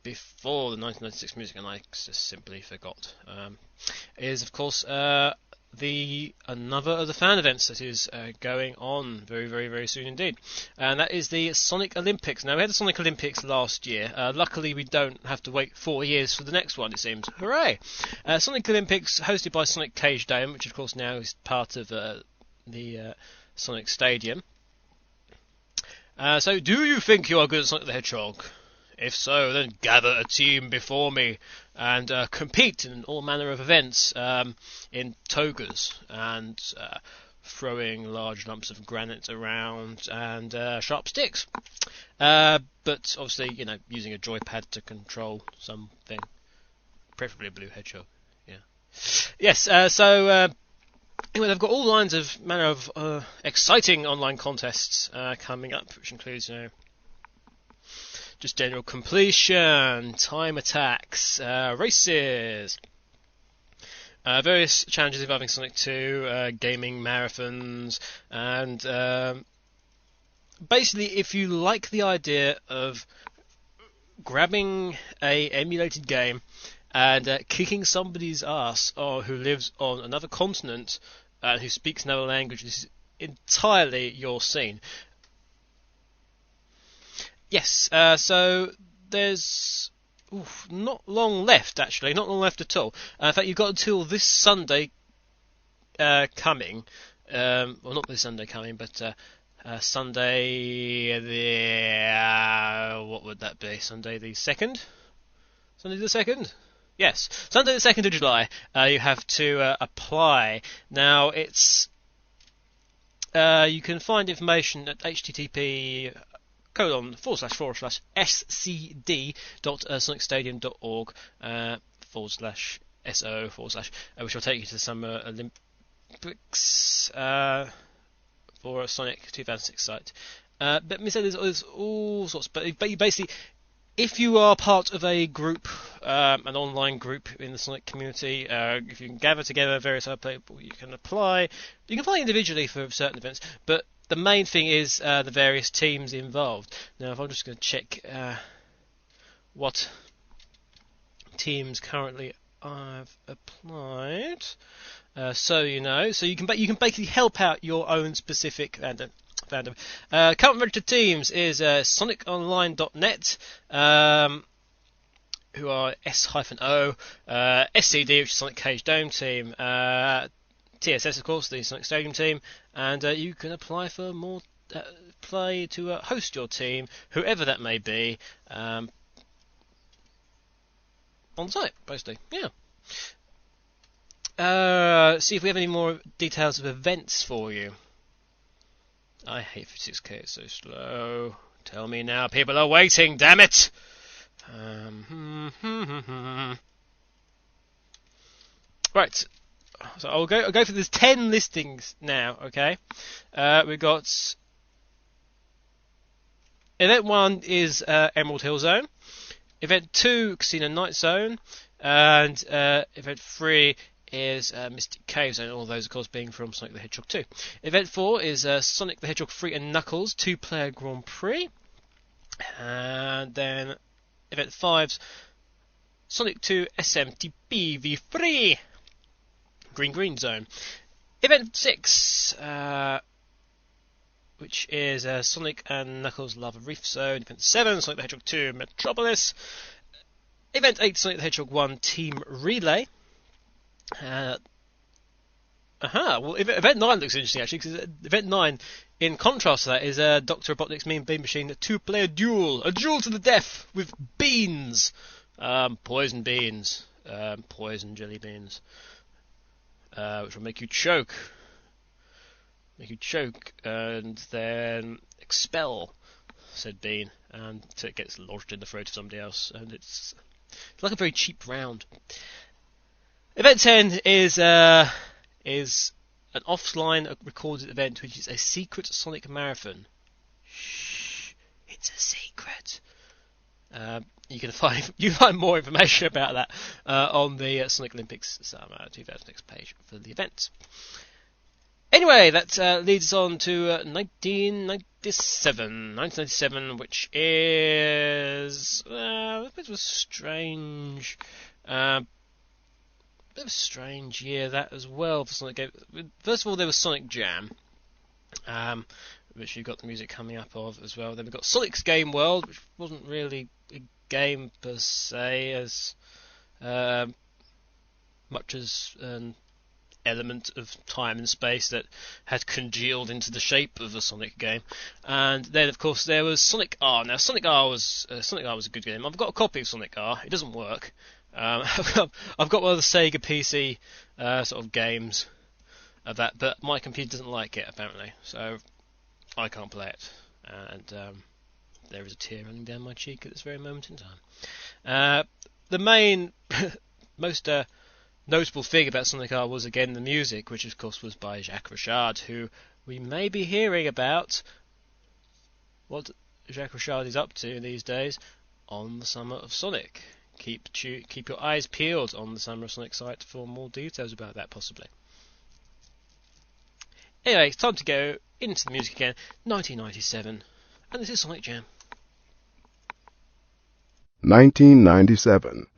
before the 1996 music, and I just simply forgot, is of course another of the fan events that is going on very, very, very soon indeed, and that is the Sonic Olympics. Now, we had the Sonic Olympics last year. Luckily, we don't have to wait 4 years for the next one, it seems. Hooray! Sonic Olympics, hosted by Sonic Cage Dome, which of course now is part of the Sonic Stadium. So, do you think you are good at Sonic the Hedgehog? If so, then gather a team before me and compete in all manner of events in togas and throwing large lumps of granite around and sharp sticks. But obviously, using a joypad to control something, preferably a blue hedgehog. Yeah. Yes. Anyway, they've got all lines of manner of exciting online contests coming up, which includes, just general completion, time attacks, races, various challenges involving Sonic 2, gaming marathons, and basically, if you like the idea of grabbing a emulated game and kicking somebody's ass who lives on another continent and who speaks another language, this is entirely your scene. Yes, so there's not long left, actually, not long left at all. In fact, you've got until this Sunday coming, well, not this Sunday coming, but Sunday what would that be? Sunday the 2nd? Sunday the 2nd? Yes, Sunday the 2nd of July, you have to apply. Now, it's you can find information at http://scd.sonicstadium.org /SO/ which will take you to the Summer Olympics for a Sonic 2006 site. But me say there's all sorts, but you basically, if you are part of a group, an online group in the Sonic community, if you can gather together various other people, you can apply. You can apply individually for certain events, but the main thing is the various teams involved. Now, if I'm just going to check what teams currently I've applied, so you can basically help out your own specific fandom. Current registered teams is SonicOnline.net, who are S-O, SCD, which is Sonic Cage Dome team, TSS, of course, the Sonic Stadium team, and you can apply for more, apply to host your team, whoever that may be, on the site, basically. Yeah. See if we have any more details of events for you. I hate 56k, it's so slow. Tell me now, people are waiting, damn it! Right, so I'll go through these 10 listings now, okay? We've got Event 1 is Emerald Hill Zone, Event 2, Casino Night Zone, and Event 3 is Mystic Cave Zone, all those of course being from Sonic the Hedgehog 2. Event 4 is Sonic the Hedgehog 3 and Knuckles 2-player Grand Prix. And then Event 5's Sonic 2 SMTP V3 Green Zone. Event 6, which is Sonic and Knuckles Lava Reef Zone. Event 7, Sonic the Hedgehog 2 Metropolis. Event 8, Sonic the Hedgehog 1 Team Relay. Well, Event 9 looks interesting actually, because Event 9, in contrast to that, is Dr. Robotnik's Mean Bean Machine, a 2-player duel, a duel to the death with beans, poison beans, poison jelly beans, which will make you choke. make you choke, and then expel, said Bean, and so it gets lodged in the throat of somebody else, and it's like a very cheap round. Event 10 is an offline recorded event, which is a secret Sonic marathon. Shh, it's a secret. You can find more information about that on the Sonic Olympics Summer 2006 page for the event. Anyway, that leads us on to 1997, which is a bit of a strange year that as well for Sonic games. First of all, there was Sonic Jam, which you got the music coming up of as well. Then we got Sonic's Game World, which wasn't really a game per se, as much as an element of time and space that had congealed into the shape of a Sonic game. And then, of course, there was Sonic R. Now, Sonic R was a good game. I've got a copy of Sonic R. It doesn't work. I've got one of the SEGA PC sort of games of that, but my computer doesn't like it apparently, so I can't play it. And there is a tear running down my cheek at this very moment in time. The main, most notable thing about Sonic R was again the music, which of course was by Jacques Richard, who we may be hearing about what Jacques Richard is up to these days on the Summer of Sonic. Keep your eyes peeled on the Summer of Sonic site for more details about that, possibly. Anyway, it's time to go into the music again. 1997, and this is Sonic Jam. 1997.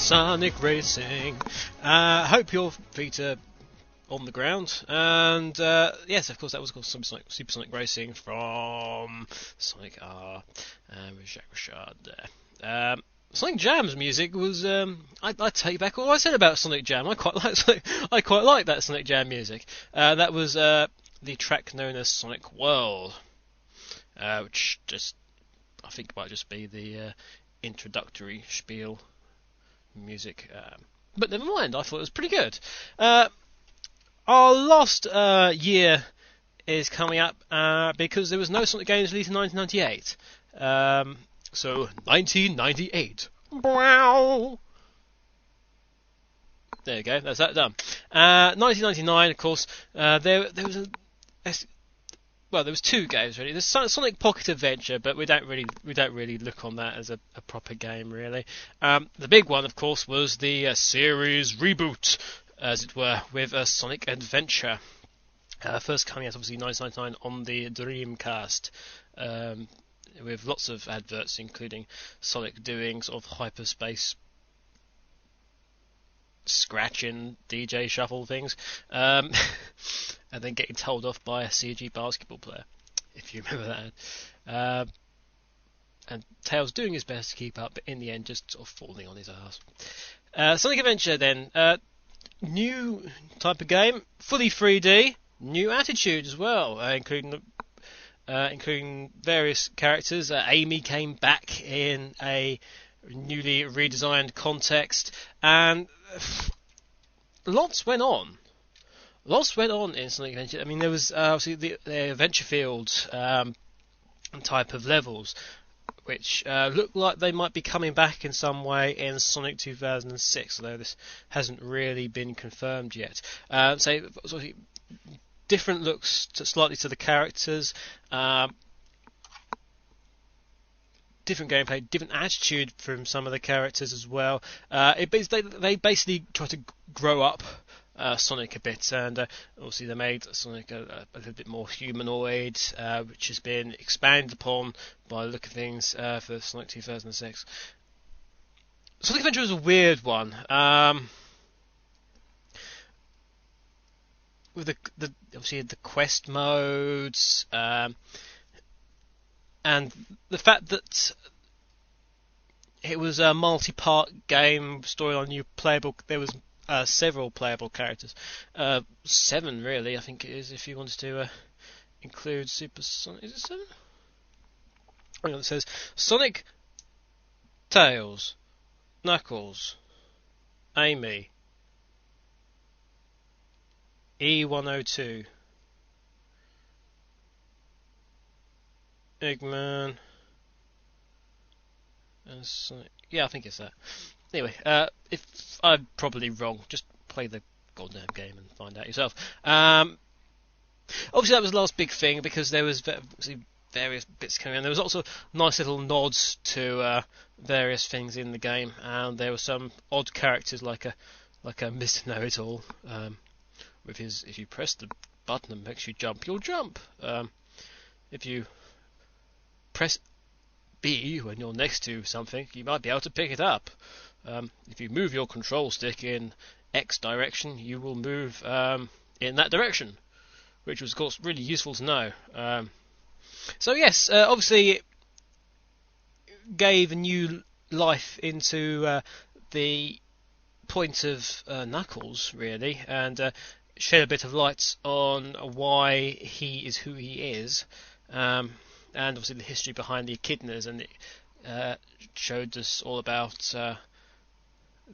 Sonic Racing. Hope your feet are on the ground. And yes, of course, that was called Supersonic Racing from Sonic R and Richard there. Sonic Jam's music was I take back all I said about Sonic Jam. I quite like that Sonic Jam music. That was the track known as Sonic World, which just I think might just be the introductory spiel music. But never mind, I thought it was pretty good. Our last year is coming up because there was no Sonic games released in 1998. So 1998. Wow. There you go. That's that done. 1999, of course. There was two games really. There's Sonic Pocket Adventure, but we don't really look on that as a proper game really. The big one, of course, was the series reboot, as it were, with Sonic Adventure. First coming out obviously 1999 on the Dreamcast. With lots of adverts, including Sonic doing sort of hyperspace scratching DJ shuffle things, and then getting told off by a CG basketball player, if you remember that. And Tails doing his best to keep up, but in the end just sort of falling on his ass. Sonic Adventure then, new type of game, fully 3D, new attitude as well, including various characters. Amy came back in a newly redesigned context, and lots went on. Lots went on in Sonic Adventure. I mean, there was obviously the Adventure Field type of levels, which look like they might be coming back in some way in Sonic 2006, although this hasn't really been confirmed yet. So different looks slightly to the characters, different gameplay, different attitude from some of the characters as well. They basically try to grow up Sonic a bit, and obviously they made Sonic a little bit more humanoid, which has been expanded upon by the look of things for Sonic 2006. Sonic Adventure was a weird one. With obviously the quest modes, and the fact that it was a multi-part game, storyline, new playable. There was several playable characters, 7 really, I think it is, if you wanted to include Super Sonic. Is it 7? Hang on, it says Sonic, Tails, Knuckles, Amy, E102, Eggman, and Sonic. Yeah, I think it's that. Anyway, if I'm probably wrong, just play the goddamn game and find out yourself. Obviously, that was the last big thing because there was various bits coming in. There was also nice little nods to various things in the game, and there were some odd characters like a Mr. Know-It-All. With his, if you press the button that makes you jump, you'll jump. If you press B when you're next to something, you might be able to pick it up. If you move your control stick in X direction, you will move in that direction, which was, of course, really useful to know. So yes, obviously it gave a new life into the point of Knuckles, really, and shed a bit of light on why he is who he is, and obviously the history behind the echidnas, and it showed us all about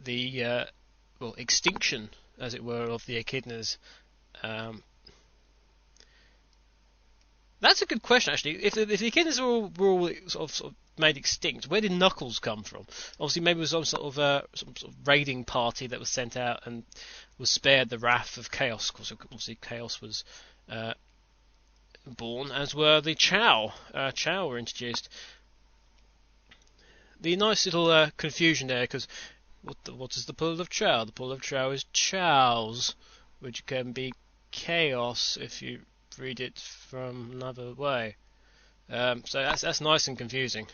the extinction, as it were, of the echidnas. That's a good question, actually. If the echidnas were all sort of made extinct, where did Knuckles come from? Obviously, maybe it was some sort of raiding party that was sent out and was spared the wrath of Chaos. Because obviously, Chaos was born, as were the Chao. Chao were introduced. The nice little confusion there, because what is the pull of Chao? The pull of Chao is Chaos, which can be Chaos if you read it from another way. So that's nice and confusing.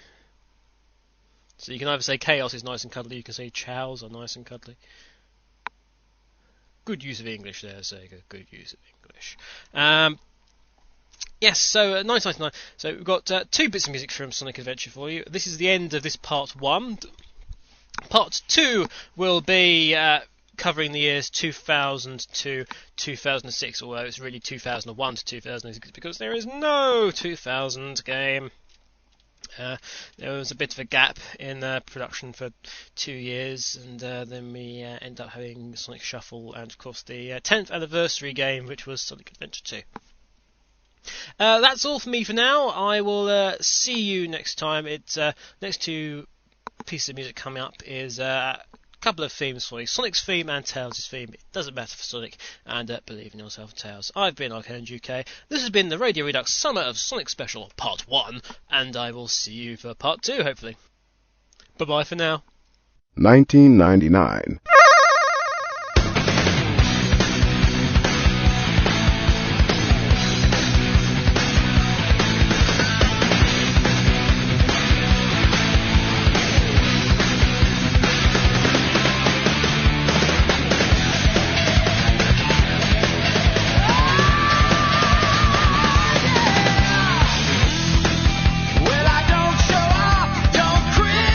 So you can either say Chaos is nice and cuddly, you can say Chows are nice and cuddly. Good use of English there, Sega. Good use of English. Yes, so 1999. So we've got 2 bits of music from Sonic Adventure for you. This is the end of this part 1. Part 2 will be covering the years 2000 to 2006, although it's really 2001 to 2006 because there is no 2000 game. There was a bit of a gap in production for 2 years, and then we end up having Sonic Shuffle and, of course, the 10th anniversary game, which was Sonic Adventure 2. That's all for me for now. I will see you next time. It's next 2 pieces of music coming up is a couple of themes for you. Sonic's theme and Tails' theme. It doesn't matter for Sonic, and believe in yourself, Tails. I've been AAUK. This has been the Radio Redux Summer of Sonic Special Part 1, and I will see you for Part 2, hopefully. Bye-bye for now. 1999. Well, I don't show off, don't criticize.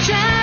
shine.